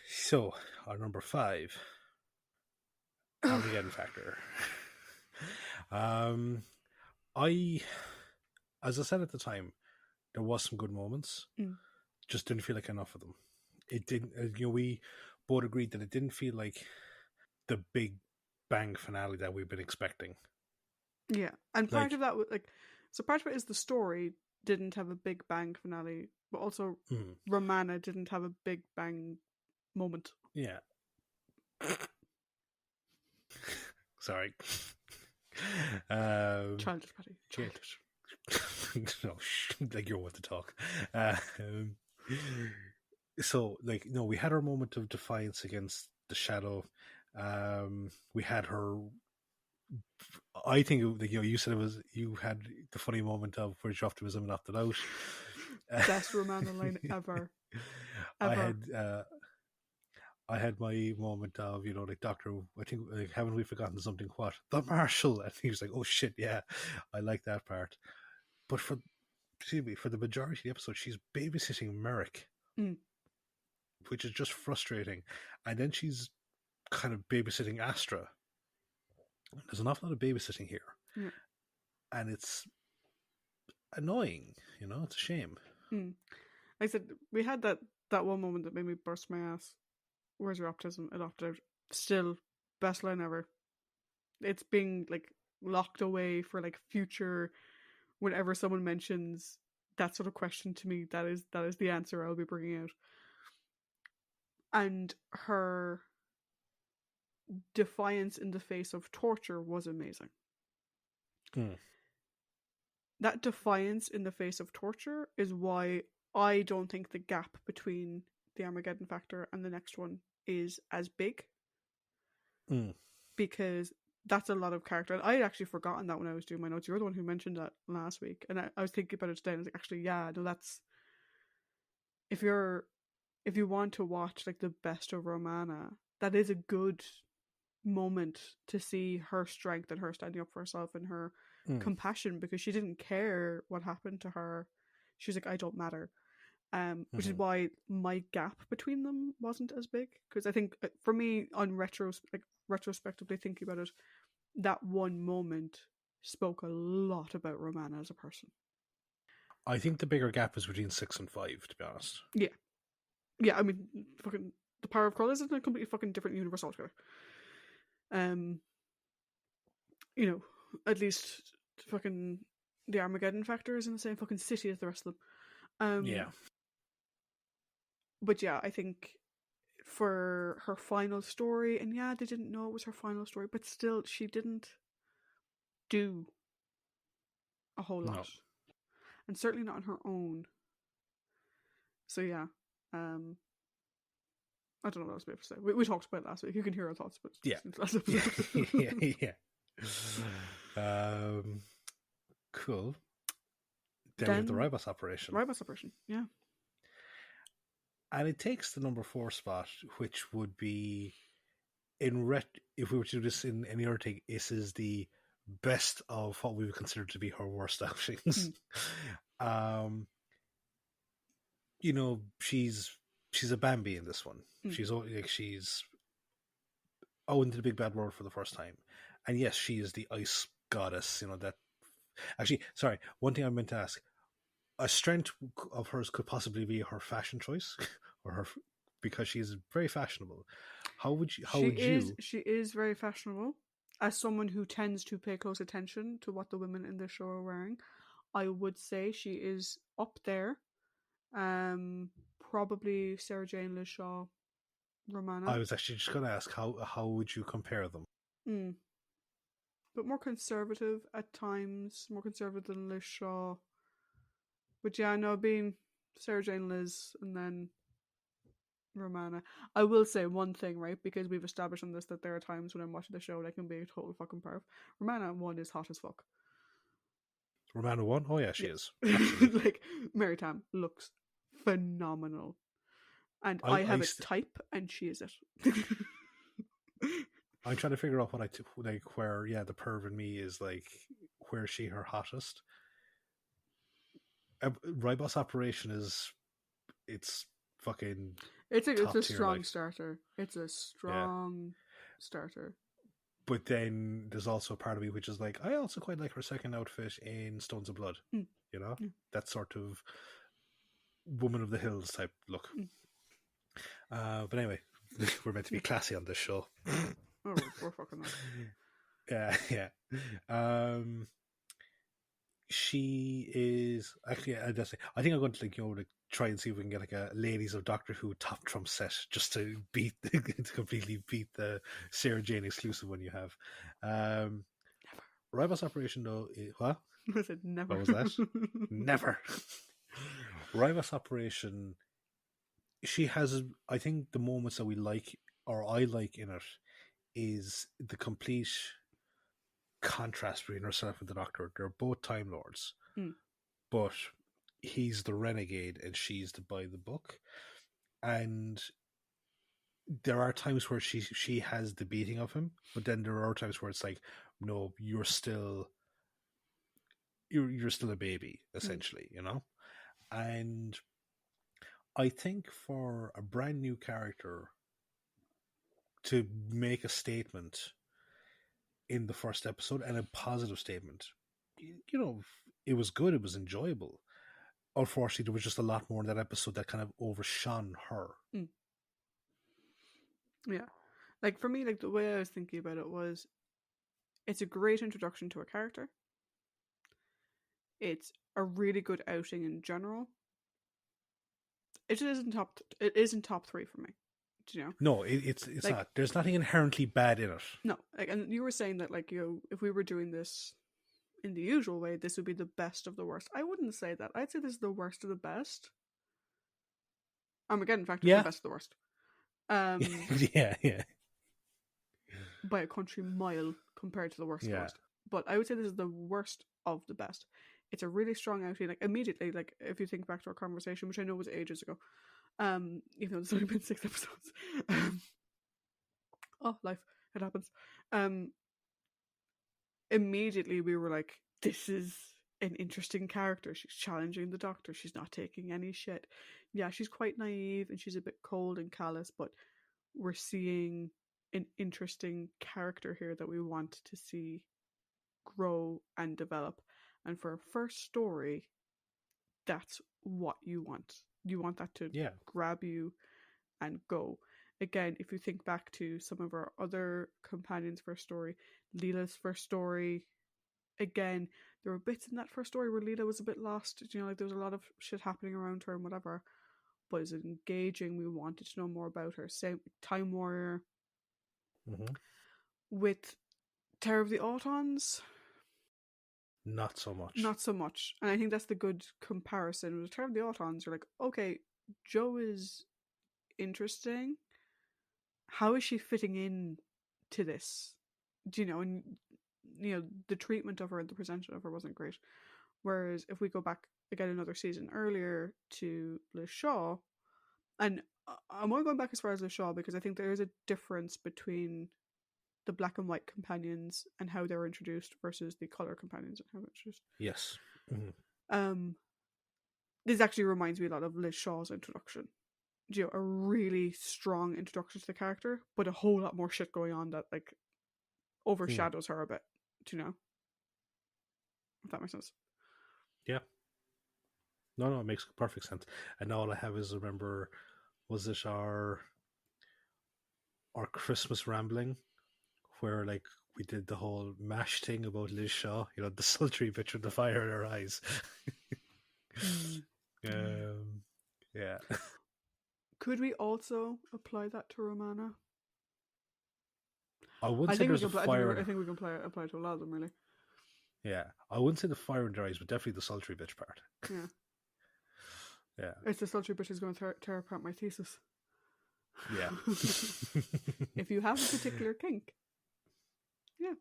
So, our number 5, Armageddon Factor. As I said at the time, there was some good moments. Just didn't feel like enough of them. It didn't. We both agreed that it didn't feel like the big bang finale that we've been expecting. Yeah, and part of that was so part of it is the story didn't have a big bang finale, but also Romana didn't have a big bang moment. Yeah. Sorry. Childish, Paddy. Childish. No, like you're what to talk. So, we had our moment of defiance against the shadow. We had her. I think you said you had the funny moment of where she optimism and opted out. Best Romana line ever. I had my moment of, Doctor, I think, haven't we forgotten something? What? The Marshal. And he was like, oh shit, yeah, I like that part. But for the majority of the episode, she's babysitting Merrick, which is just frustrating. And then she's kind of babysitting Astra. There's an awful lot of babysitting here. Yeah. And it's annoying, it's a shame. I said, we had that one moment that made me burst my ass. Where's your optimism? It opted out. Still, best line ever. It's being locked away for future. Whenever someone mentions that sort of question to me, that is the answer I'll be bringing out. And her defiance in the face of torture was amazing. That defiance in the face of torture is why I don't think the gap between the Armageddon Factor and the next one is as big. Because that's a lot of character. And I had actually forgotten that when I was doing my notes. You're the one who mentioned that last week. And I was thinking about it today and I was like, actually, yeah, no, that's... If you want to watch the best of Romana, that is a good moment to see her strength and her standing up for herself and her compassion, because she didn't care what happened to her. She was like, I don't matter. Which is why my gap between them wasn't as big. Because I think, for me, on retrospectively thinking about it, that one moment spoke a lot about Romana as a person. I think the bigger gap is between 6 and 5, to be honest. Yeah. Yeah, I mean, fucking the power of colours is in a completely fucking different universe altogether. At least fucking the Armageddon Factor is in the same fucking city as the rest of them. Yeah. But yeah, I think for her final story, and yeah, they didn't know it was her final story, but still, she didn't do a whole lot. No. And certainly not on her own. So yeah, I don't know what else to say. We talked about it last week. You can hear our thoughts, but yeah. Cool. Then we have the Ribos operation. Ribos operation, yeah. And it takes the number 4 spot, which would be if we were to do this in any other take, this is the best of what we would consider to be her worst outings. She's a Bambi in this one. She's into the big bad world for the first time, and yes, she is the ice goddess. That. Actually, sorry. One thing I meant to ask: a strength of hers could possibly be her fashion choice, or because she is very fashionable. She is very fashionable. As someone who tends to pay close attention to what the women in this show are wearing, I would say she is up there. Probably Sarah Jane, Liz Shaw, Romana. I was actually just going to ask how would you compare them? But more conservative at times, more conservative than Liz Shaw. But yeah, no, being Sarah Jane, Liz, and then Romana. I will say one thing, right? Because we've established on this that there are times when I'm watching the show that I can be a total fucking perv. Romana 1 is hot as fuck. Romana 1? Oh yeah, she is. Mary Tam looks phenomenal. And I have a type, and she is it. I'm trying to figure out what where the perv in me is where is she her hottest? Ribos operation it's fucking. It's a strong starter. It's a strong starter. But then there's also a part of me which is I also quite like her second outfit in Stones of Blood. That sort of woman of the hills type look. But anyway, we're meant to be classy on this show. Oh, we're fucking up. Yeah. She is actually. I think I'm going to try and see if we can get like a Ladies of Doctor Who top trump set just to to completely beat the Sarah Jane exclusive one you have. Rivals Operation though, what? I said never. What was that? Never. Rivals Operation. She has, I think, the moments that we like or I like in it is the complete contrast between herself and the Doctor. They're both Time Lords, but he's the renegade and she's the by the book. And there are times where she has the beating of him, but then there are times where it's like, no, you're still a baby, essentially, you know? And I think for a brand new character to make a statement in the first episode and a positive statement, you know, it was good, it was enjoyable. Unfortunately, there was just a lot more in that episode that kind of overshone her. Yeah. Like, for me, like, the way I was thinking about it was, it's a great introduction to a character. It's a really good outing in general. It isn't top 3 for me. Do you know? No, it's like, not. There's nothing inherently bad in it. No, like, and you were saying that, like, you know, if we were doing this in the usual way, this would be the best of the worst. I wouldn't say that. I'd say this is the worst of the best. Again, in fact, it's the best of the worst. Yeah. By a country mile compared to the worst of the worst. But I would say this is the worst of the best. It's a really strong outing. Like, immediately, like, if you think back to our conversation, which I know was ages ago, even though there's only been 6 episodes. Oh, life. It happens. Immediately we were like, this is an interesting character. She's challenging the Doctor. She's not taking any shit. Yeah, she's quite naive and she's a bit cold and callous, but we're seeing an interesting character here that we want to see grow and develop. And for a first story, that's what you want. You want that to grab you and go. Again, if you think back to some of our other companions' first story, Leela's first story, again, there were bits in that first story where Leela was a bit lost. You know, like there was a lot of shit happening around her and whatever. But it was engaging. We wanted to know more about her. Same Time Warrior. Mm-hmm. With Terror of the Autons, not so much. Not so much. And I think that's the good comparison. With Terror of the Autons, you're like, okay, Jo is interesting. How is she fitting in to this? Do you know? And you know, the treatment of her and the presentation of her wasn't great. Whereas if we go back again another season earlier to Liz Shaw, and I'm only going back as far as Liz Shaw because I think there is a difference between the black and white companions and how they were introduced versus the color companions and how they were introduced. Yes. Mm-hmm. This actually reminds me a lot of Liz Shaw's introduction. You know, a really strong introduction to the character, but a whole lot more shit going on that like overshadows her a bit. Do you know? If that makes sense. Yeah. No, it makes perfect sense. And all I have is remember, was it our Christmas rambling, where like we did the whole MASH thing about Liz Shaw, you know, the sultry bitch with the fire in her eyes. Yeah. Could we also apply that to Romana? I wouldn't say there's a fire. I think we can apply to a lot of them, really. Yeah, I wouldn't say the fire in their eyes, but definitely the sultry bitch part. Yeah. Yeah. It's the sultry bitch who's going to tear apart my thesis. Yeah. If you have a particular kink. Yeah.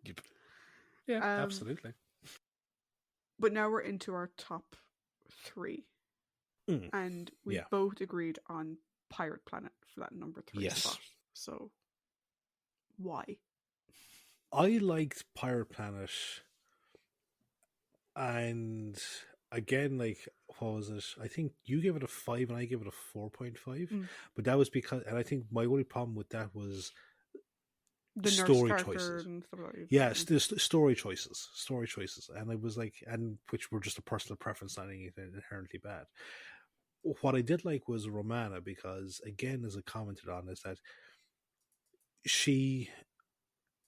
Yeah, absolutely. But now we're into our top 3. And we both agreed on Pirate Planet for that number 3 spot. So, why? I liked Pirate Planet, and again, like, what was it? I think you gave it a 5 and I gave it a 4.5. But that was because, and I think my only problem with that was the story choices. And stuff like that. Yes, the story choices, and I was like, and which were just a personal preference, not anything inherently bad. What I did like was Romana, because again, as I commented on, is that she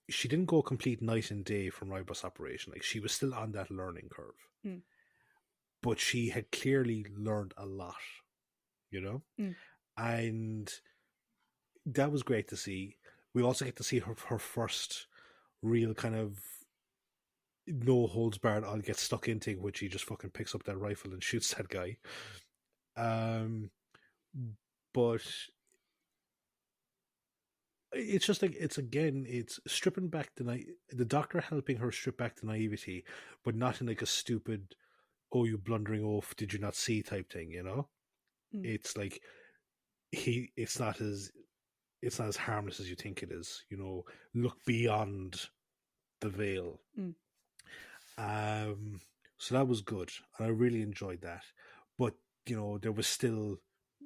she didn't go complete night and day from Ribos operation. Like, she was still on that learning curve. Mm. But she had clearly learned a lot, you know? Mm. And that was great to see. We also get to see her first real kind of no holds barred, I'll get stuck into, which he just fucking picks up that rifle and shoots that guy. But it's just like, it's stripping back the Doctor helping her strip back the naivety, but not in like a stupid, oh, you blundering oaf, did you not see type thing, you know? Mm. It's like it's not as harmless as you think it is, you know. Look beyond the veil. Mm. So that was good, and I really enjoyed that. But you know,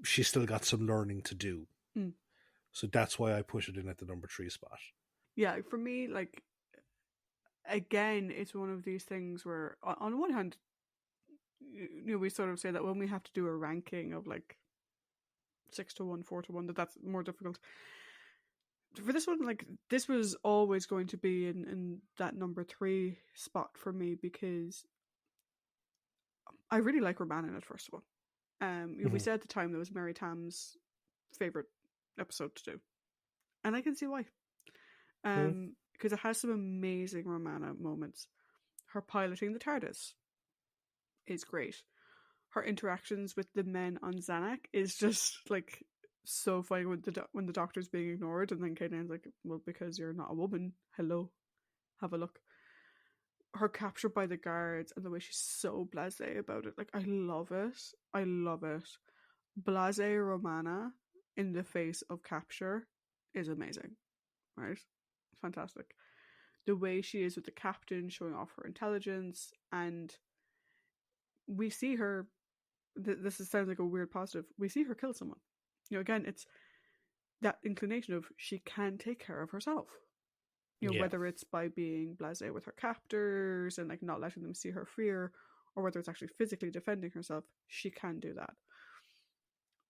she still got some learning to do. Mm. So that's why I push it in at the number 3 spot. Yeah, for me, like, again, it's one of these things where, on one hand, you know, we sort of say that when we have to do a ranking of like 6-1, 4-1, that's more difficult. For this one, like, this was always going to be in that number 3 spot for me, because I really like Romana in it, first of all. You know, we said at the time that was Mary Tam's favorite episode to do, and I can see why. Because it has some amazing Romana moments. Her piloting the TARDIS is great. Her interactions with the men on Zanuck is just like so funny when the Doctor's being ignored, and then Kane's like, "Well, because you're not a woman. Hello, have a look." Her capture by the guards and the way she's so blasé about it, like, I love it. I love it. Blasé Romana in the face of capture is amazing, right? Fantastic. The way she is with the captain, showing off her intelligence, and we see her. This sounds like a weird positive. We see her kill someone. You know, again, it's that inclination of she can take care of herself. You know, Yeah. whether it's by being blasé with her captors and like not letting them see her fear, or whether it's actually physically defending herself, she can do that.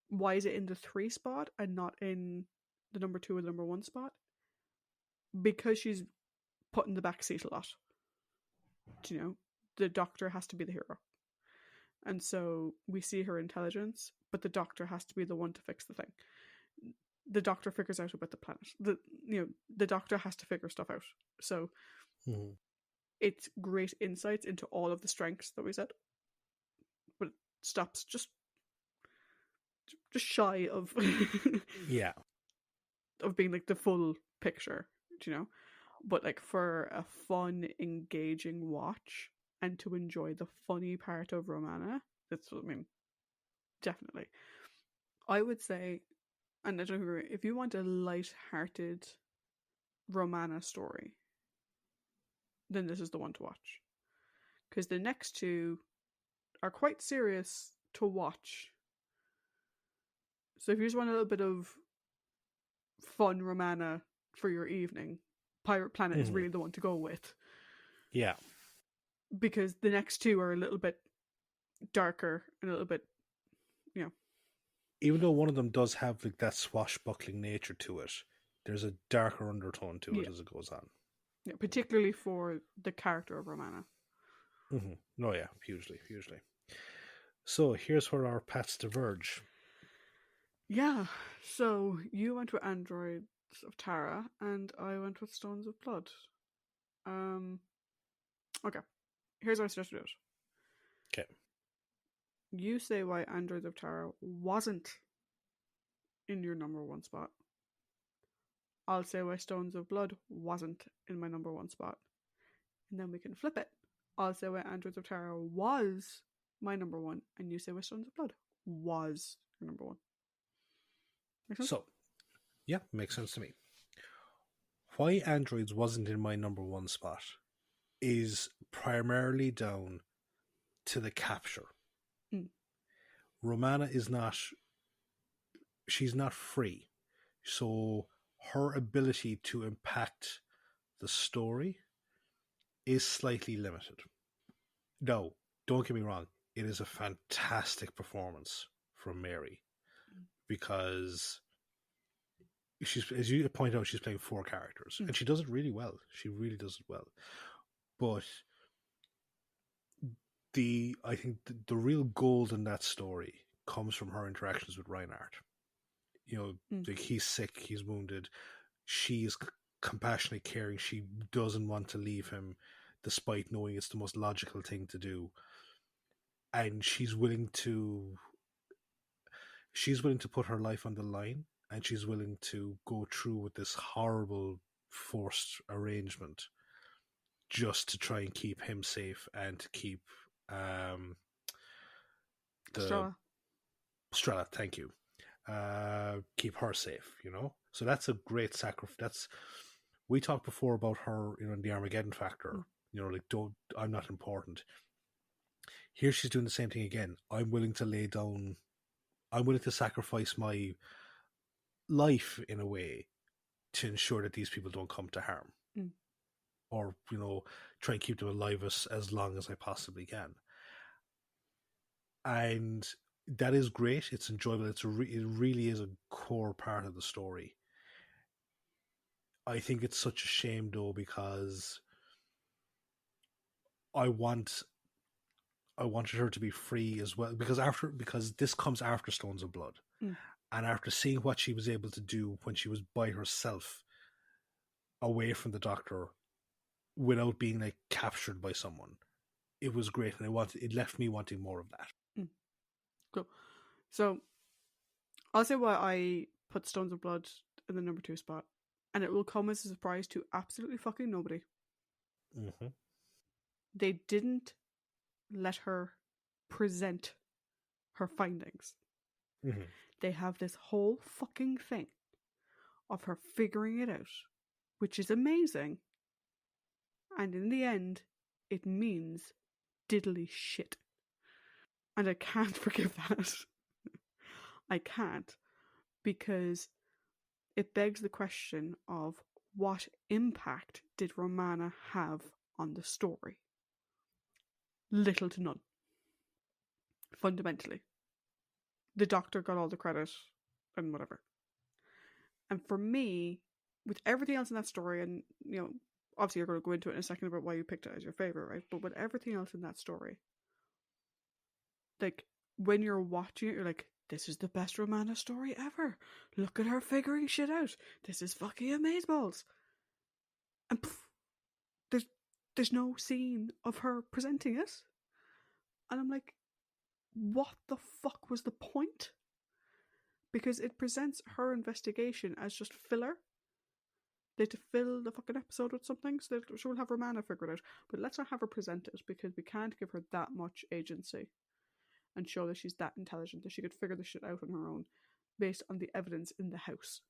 Why is it in the 3 spot and not in the number 2 or the number 1 spot? Because she's put in the back seat a lot. You know, the Doctor has to be the hero. And so we see her intelligence, but the Doctor has to be the one to fix the thing. The Doctor figures out about the planet. The Doctor has to figure stuff out. So it's great insights into all of the strengths that we said, but it stops just shy of Yeah. of being like the full picture, you know. But like, for a fun, engaging watch and to enjoy the funny part of Romana, that's what I mean. Definitely, I would say, and I don't agree, if you want a light-hearted Romana story, then this is the one to watch. Because the next 2 are quite serious to watch. So if you just want a little bit of fun Romana for your evening, Pirate Planet is really the one to go with. Yeah. Because the next 2 are a little bit darker and a little bit, you know. Even though one of them does have like that swashbuckling nature to it, there's a darker undertone to it as it goes on. Yeah, particularly for the character of Romana. No, yeah, hugely. So here's where our paths diverge. Yeah, so you went with Androids of Tara, and I went with Stones of Blood. Okay, here's how I suggest to do it. Okay. You say why Androids of Tara wasn't in your number 1 spot. I'll say why Stones of Blood wasn't in my number 1 spot. And then we can flip it. I'll say why Androids of Tara was my number 1, and you say why Stones of Blood was your number 1. Make sense? So, yeah, makes sense to me. Why Androids wasn't in my number 1 spot is primarily down to the capture. Romana is not, she's not free. So her ability to impact the story is slightly limited. No, don't get me wrong. It is a fantastic performance from Mary, because she's, as you point out, she's playing 4 characters, and she does it really well. She really does it well. But I think the real gold in that story comes from her interactions with Reinhardt. Like, he's sick, he's wounded. She's compassionate, caring. She doesn't want to leave him, despite knowing it's the most logical thing to do. And she's willing to put her life on the line, and she's willing to go through with this horrible forced arrangement just to try and keep him safe and to keep Strella, thank you. Keep her safe, So that's a great sacrifice. We talked before about her, in the Armageddon factor. Like, I'm not important. Here she's doing the same thing again. I'm willing to sacrifice my life in a way to ensure that these people don't come to harm. Or, try and keep them alive as long as I possibly can. And that is great. It's enjoyable. It really is a core part of the story. I think it's such a shame, though, because I wanted her to be free as well, because this comes after Stones of Blood, and after seeing what she was able to do when she was by herself, away from the Doctor, without being like captured by someone, it was great, and it left me wanting more of that. Cool. So I'll say why I put Stones of Blood in the number 2 spot, and it will come as a surprise to absolutely fucking nobody. They didn't let her present her findings. They have this whole fucking thing of her figuring it out, which is amazing. And in the end, it means diddly shit. And I can't forgive that. I can't, because it begs the question of what impact did Romana have on the story? Little to none. Fundamentally. The Doctor got all the credit and whatever. And for me, with everything else in that story, and obviously you're going to go into it in a second about why you picked it as your favourite, right? But with everything else in that story, like, when you're watching it, you're like, this is the best Romana story ever. Look at her figuring shit out. This is fucking amazeballs. And there's no scene of her presenting it. And I'm like, what the fuck was the point? Because it presents her investigation as just filler. They had to fill the fucking episode with something so that she will have Romana figured out. But let's not have her present it, because we can't give her that much agency and show that she's that intelligent, that she could figure the shit out on her own based on the evidence in the house.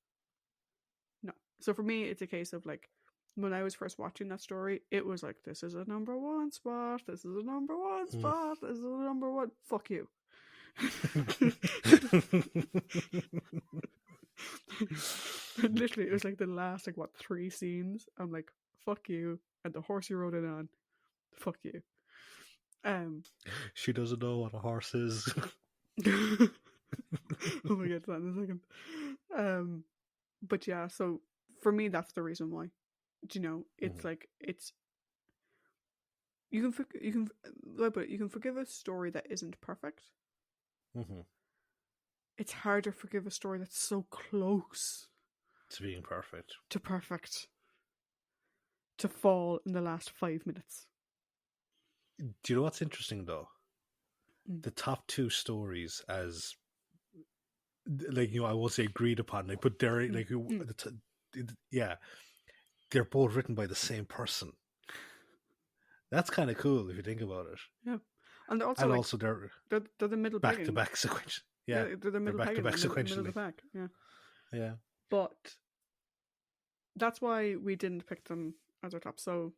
No. So for me, it's a case of, like, when I was first watching that story, it was like, this is a number 1 spot, this is a number 1 spot, this is a number 1. Fuck you. Literally, it was like the last, 3 scenes. I'm like, fuck you, and the horse you rode in on, fuck you. She doesn't know what a horse is. Oh my god, that in a second. But yeah, so for me, that's the reason why. It's like, it's you can forgive a story that isn't perfect. It's hard to forgive a story that's so close to being perfect. To fall in the last 5 minutes. Do you know what's interesting, though? The top 2 stories, as I won't say agreed upon, but they're they're both written by the same person. That's kind of cool if you think about it. Yeah, and also they're the middle back to back sequential. Yeah, they're the middle back to back sequentially. Middle of the pack. Yeah. But that's why we didn't pick them as our top. So,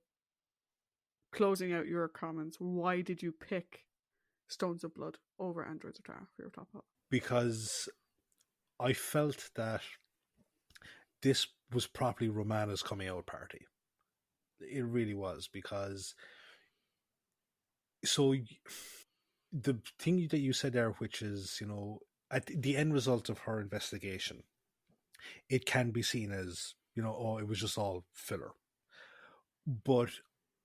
closing out your comments, why did you pick Stones of Blood over Androids of Terror for your top up? Because I felt that this was properly Romana's coming out party. It really was, because the thing that you said there, which is, at the end result of her investigation, it can be seen as, oh, it was just all filler. But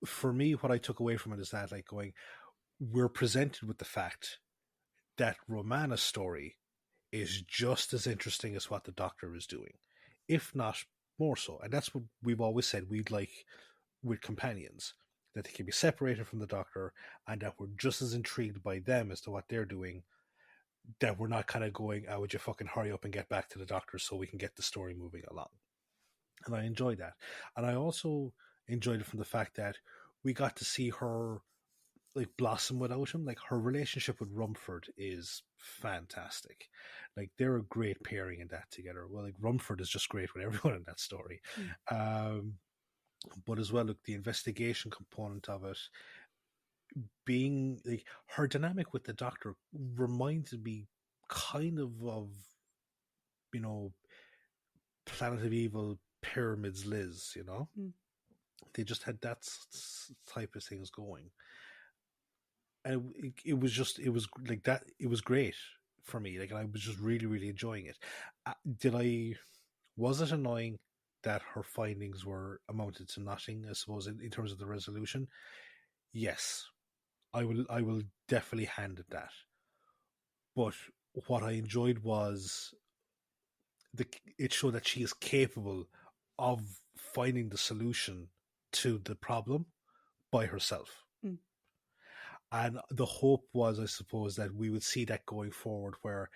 for me, what I took away from it is that, like, we're presented with the fact that Romana's story is just as interesting as what the Doctor is doing, if not more so. And that's what we've always said we'd like with companions, that they can be separated from the Doctor and that we're just as intrigued by them as to what they're doing, that we're not kind of going, oh, would you fucking hurry up and get back to the Doctor so we can get the story moving along. And I enjoyed that. And I also enjoyed it from the fact that we got to see her like blossom without him. Like, her relationship with Rumford is fantastic. Like, they're a great pairing in that together. Well, like, Rumford is just great with everyone in that story. But as well, look, the investigation component of it, being like her dynamic with the Doctor reminded me kind of you know Planet of Evil Pyramids Liz. They just had that type of things going, and it was like that. It was great for me. Like, and I was just really, really enjoying it. Was it annoying that her findings were amounted to nothing, I suppose, in terms of the resolution? Yes, I will definitely hand it that. But what I enjoyed was it showed that she is capable of finding the solution to the problem by herself. And the hope was, I suppose, that we would see that going forward, where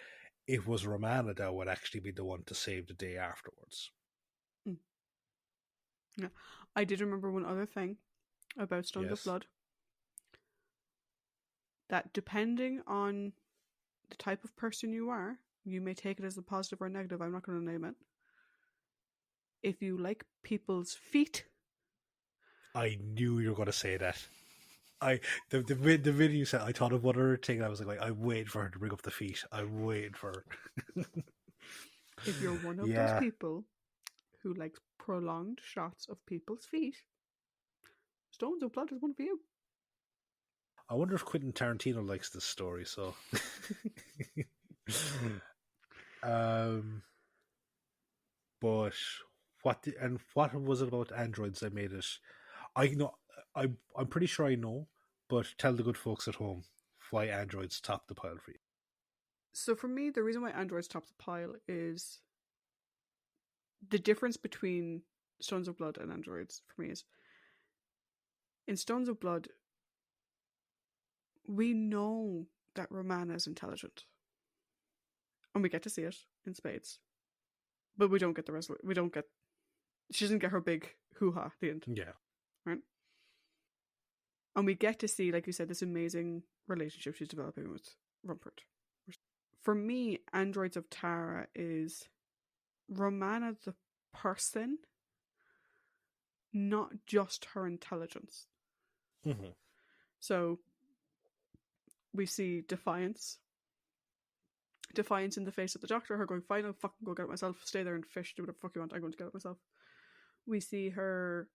it was Romana that would actually be the one to save the day afterwards. Yeah, I did remember one other thing about Stones of Blood. That depending on the type of person you are, you may take it as a positive or negative. I'm not going to name it. If you like people's feet, I knew you were going to say that. The video you said, I thought of one other thing. I was like, I'm waiting for her to bring up the feet. I'm waiting for her. If you're one of those people who likes prolonged shots of people's feet, Stones of Blood is one for you. I wonder if Quentin Tarantino likes this story. So, but what was it about androids that made it? I'm pretty sure I know, but tell the good folks at home why androids top the pile for you. So for me, the reason why androids top the pile is the difference between Stones of Blood and androids for me is, in Stones of Blood, we know that Romana is intelligent. And we get to see it in spades. But we don't get she doesn't get her big hoo-ha at the end. Yeah. Right? And we get to see, like you said, this amazing relationship she's developing with Rumford. For me, Androids of Tara is Romana the person, not just her intelligence. Mm-hmm. So we see defiance in the face of the Doctor, her going, fine, I'll fucking go get it myself, stay there and fish, do whatever the fuck you want, I'm going to get it myself. We see her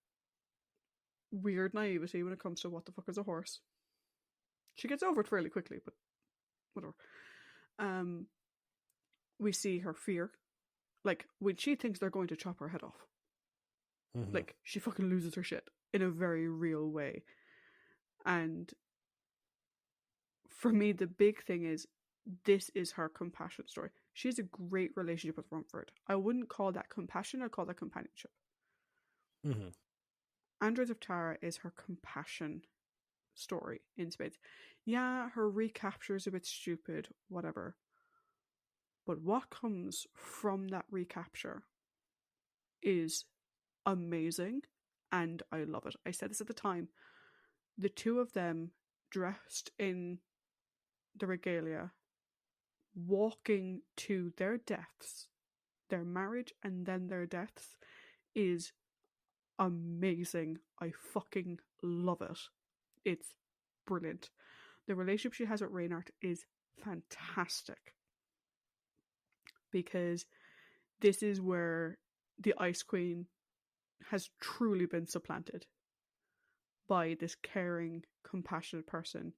weird naivety when it comes to what the fuck is a horse. She gets over it fairly quickly, but whatever. We see her fear. Like, when she thinks they're going to chop her head off. Mm-hmm. Like, she fucking loses her shit in a very real way. And for me, the big thing is, this is her compassion story. She has a great relationship with Rumford. I wouldn't call that compassion, I'd call that companionship. Mm-hmm. Androids of Tara is her compassion story in spades. Yeah, her recapture is a bit stupid, whatever. But what comes from that recapture is amazing, and I love it. I said this at the time. The two of them dressed in the regalia, walking to their deaths, their marriage and then their deaths, is amazing. I fucking love it. It's brilliant. The relationship she has with Reynard is fantastic. Because this is where the Ice Queen has truly been supplanted by this caring, compassionate person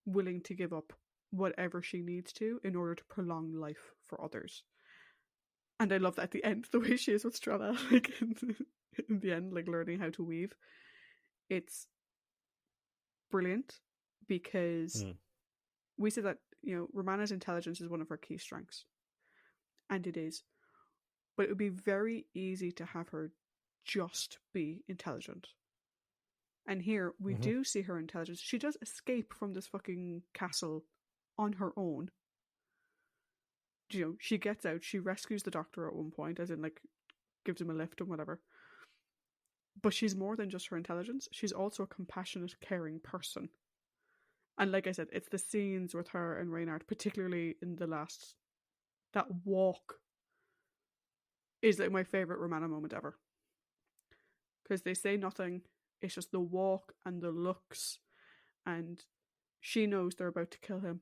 willing to give up whatever she needs to in order to prolong life for others. And I love that at the end, the way she is with Strella, like in the end, like learning how to weave. It's brilliant because we say that, Romana's intelligence is one of her key strengths. And it is. But it would be very easy to have her just be intelligent. And here we do see her intelligence. She does escape from this fucking castle on her own. She gets out, she rescues the doctor at one point, as in, like, gives him a lift and whatever. But she's more than just her intelligence. She's also a compassionate, caring person. And like I said, it's the scenes with her and Reynard, particularly in the last... That walk is like my favourite Romana moment ever. Because they say nothing. It's just the walk and the looks. And she knows they're about to kill him.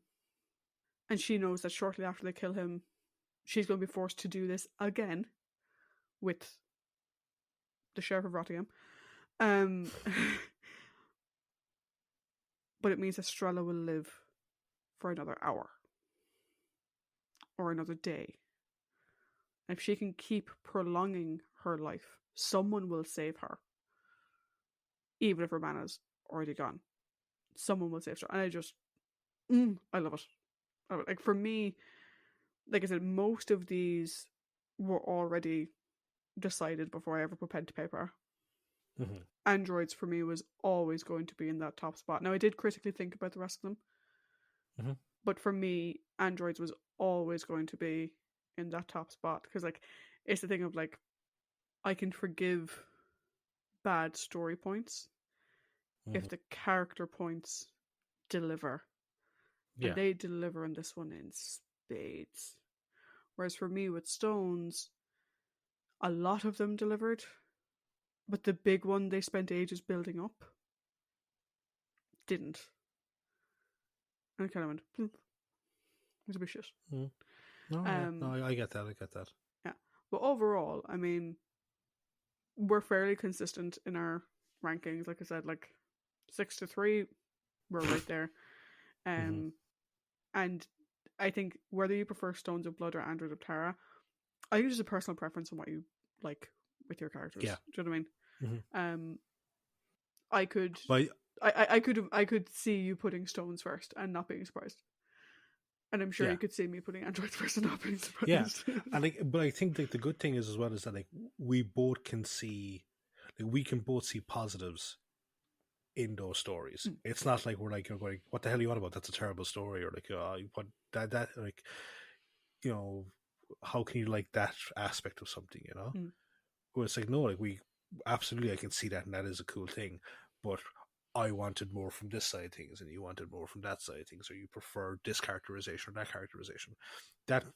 And she knows that shortly after they kill him, she's going to be forced to do this again with the Sheriff of Rottingham. But it means Estrella will live for another hour. Or another day. And if she can keep prolonging her life, someone will save her. Even if Romana's already gone. Someone will save her. And I just... I love it. Like, for me, like I said, most of these were already decided before I ever put pen to paper. Androids, for me, was always going to be in that top spot. Now, I did critically think about the rest of them. But for me, Androids was always going to be in that top spot. Because, like, it's the thing of, like, I can forgive bad story points if the character points deliver. Yeah. And they deliver in this one in spades. Whereas for me with Stones, a lot of them delivered, but the big one they spent ages building up didn't. And it kind of went, bloop. It was a bit shit. No, I get that. Yeah. But overall, I mean, we're fairly consistent in our rankings. Like I said, like 6-3, we're right there. And I think whether you prefer Stones of Blood or Android of Tara, I think it's a personal preference on what you like with your characters. Yeah. Do you know what I mean? I could see you putting Stones first and not being surprised. And I'm sure you could see me putting Androids first and not being surprised. Yeah. And but I think the good thing is as well is that, like, we both can see, like, we can both see positives in those stories. It's not like we're like, you're going, what the hell are you on about? That's a terrible story. Or like, what that like, how can you like that aspect of something, Where it's like, no, like, we absolutely, I can see that, and that is a cool thing, but I wanted more from this side of things, and you wanted more from that side of things, or you prefer this characterization or that characterization. That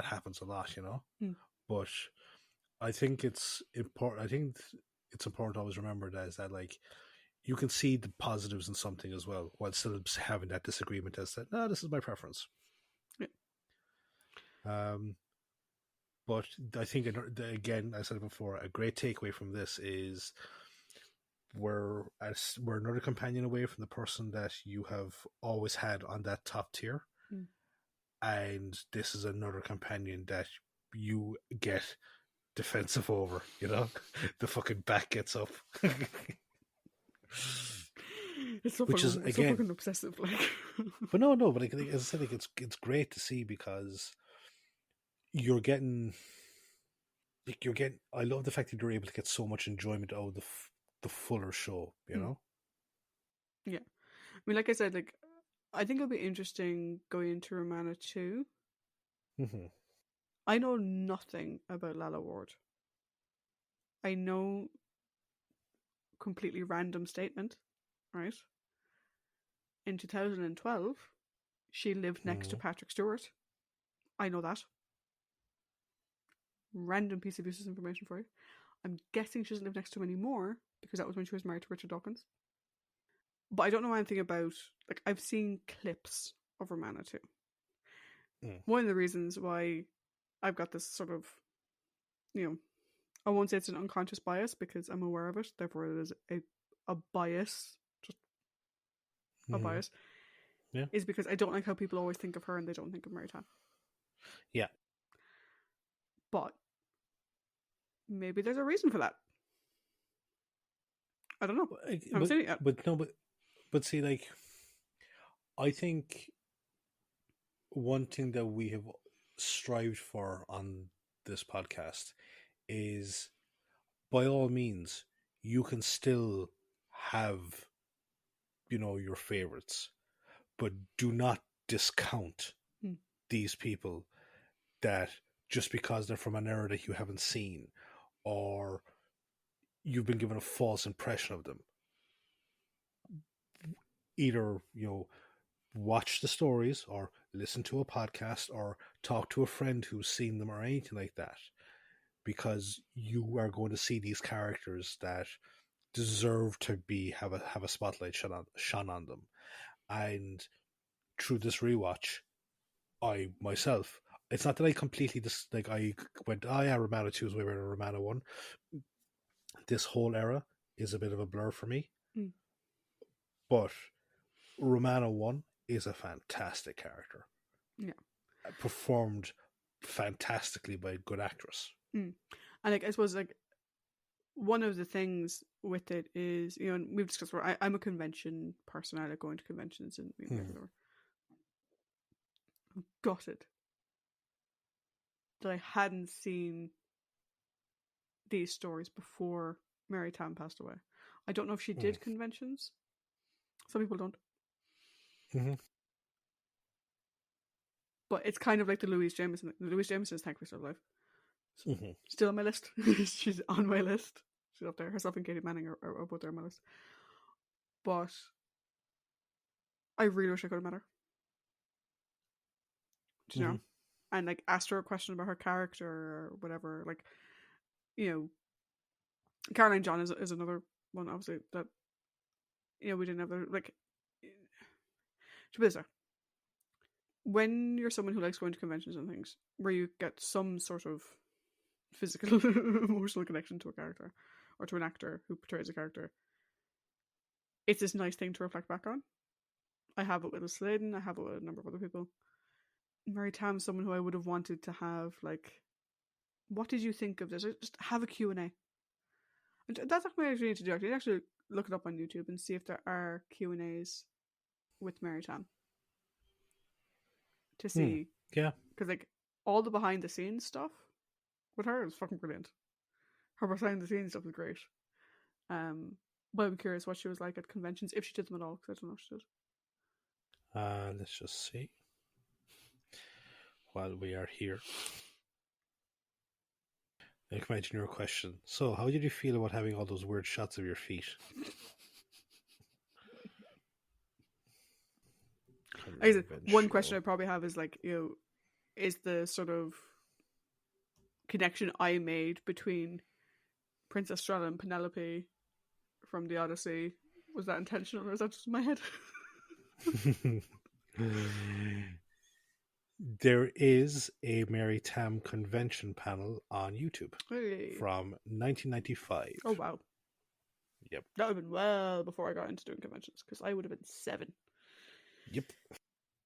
happens a lot, But I think it's important. I think it's important to always remember that like, you can see the positives in something as well, while still having that disagreement as that, no, this is my preference. Yeah. But I think, again, I said it before, a great takeaway from this is we're another companion away from the person that you have always had on that top tier. And this is another companion that you get defensive over, the fucking back gets up. It's so fucking obsessive, like. But but like, as I said, like, it's great to see, because you're getting. I love the fact that you're able to get so much enjoyment out of the fuller show, Yeah. I mean, like I said, like, I think it'll be interesting going into Romana 2. I know nothing about Lalla Ward. I know, completely random statement, right? In 2012, she lived next to Patrick Stewart. I know that. Random piece of useless information for you. I'm guessing she doesn't live next to him anymore, because that was when she was married to Richard Dawkins. But I don't know anything about, like, I've seen clips of Romana 2. One of the reasons why I've got this sort of, I won't say it's an unconscious bias, because I'm aware of it, therefore it is a bias, just a bias, is because I don't like how people always think of her and they don't think of Mary Tan. Yeah. But maybe there's a reason for that. I don't know. I haven't seen it yet. But see, like, I think one thing that we have strived for on this podcast is, by all means, you can still have, your favorites, but do not discount these people that just because they're from an era that you haven't seen, or you've been given a false impression of them. Either, watch the stories or listen to a podcast or talk to a friend who's seen them or anything like that, because you are going to see these characters that deserve to have a spotlight shone on them. And through this rewatch, I myself, it's not that I completely I went, oh yeah, Romana 2 is way better than Romana 1. This whole era is a bit of a blur for me. But Romana 1 is a fantastic character. Yeah. Performed fantastically by a good actress. And I suppose one of the things with it is, and we've discussed where I'm a convention person. I like going to conventions and whatever. I'm gutted that I hadn't seen these stories before Mary Tam passed away. I don't know if she did conventions. Some people don't. But it's kind of like the Louise Jameson. Louise Jameson is thankfully still alive. So still on my list. She's on my list. She's up there. Herself and Katie Manning are both there on my list. But I really wish I could have met her. Do you know? And asked her a question about her character or whatever. Caroline John is another one, obviously, that we didn't have bizarre. When you're someone who likes going to conventions and things, where you get some sort of physical, emotional connection to a character or to an actor who portrays a character, it's this nice thing to reflect back on. I have it with Sladen. I have it with a number of other people. Mary Tam, someone who I would have wanted to have what did you think of this? Just have a Q&A. And that's what I actually need to do. I need actually look it up on YouTube and see if there are Q&As with Mary Tam. To see. Yeah. Because all the behind the scenes stuff with her is fucking brilliant. Her behind the scenes stuff is great. But I'm curious what she was like at conventions, if she did them at all, because I don't know if she did. Let's just see. While we are here, I can imagine your question. So, how did you feel about having all those weird shots of your feet? One question I probably have is is the sort of connection I made between Princess Strella and Penelope from the Odyssey, was that intentional or is that just in my head? There is a Mary Tam convention panel on YouTube from 1995. Oh, wow. Yep. That would have been well before I got into doing conventions, because I would have been 7. Yep.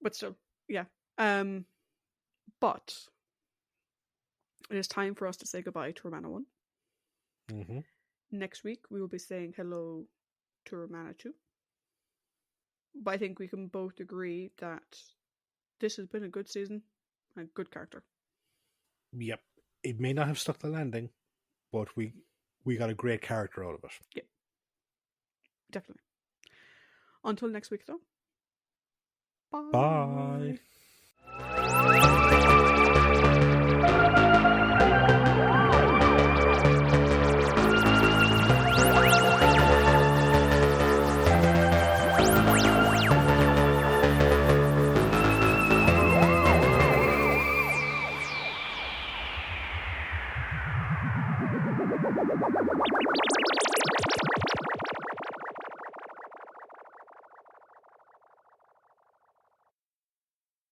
But still, yeah. But it is time for us to say goodbye to Romana 1. Next week, we will be saying hello to Romana 2. But I think we can both agree that this has been a good season and a good character. Yep. It may not have stuck the landing, but we got a great character out of it. Yeah. Definitely. Until next week, though. Bye. Bye.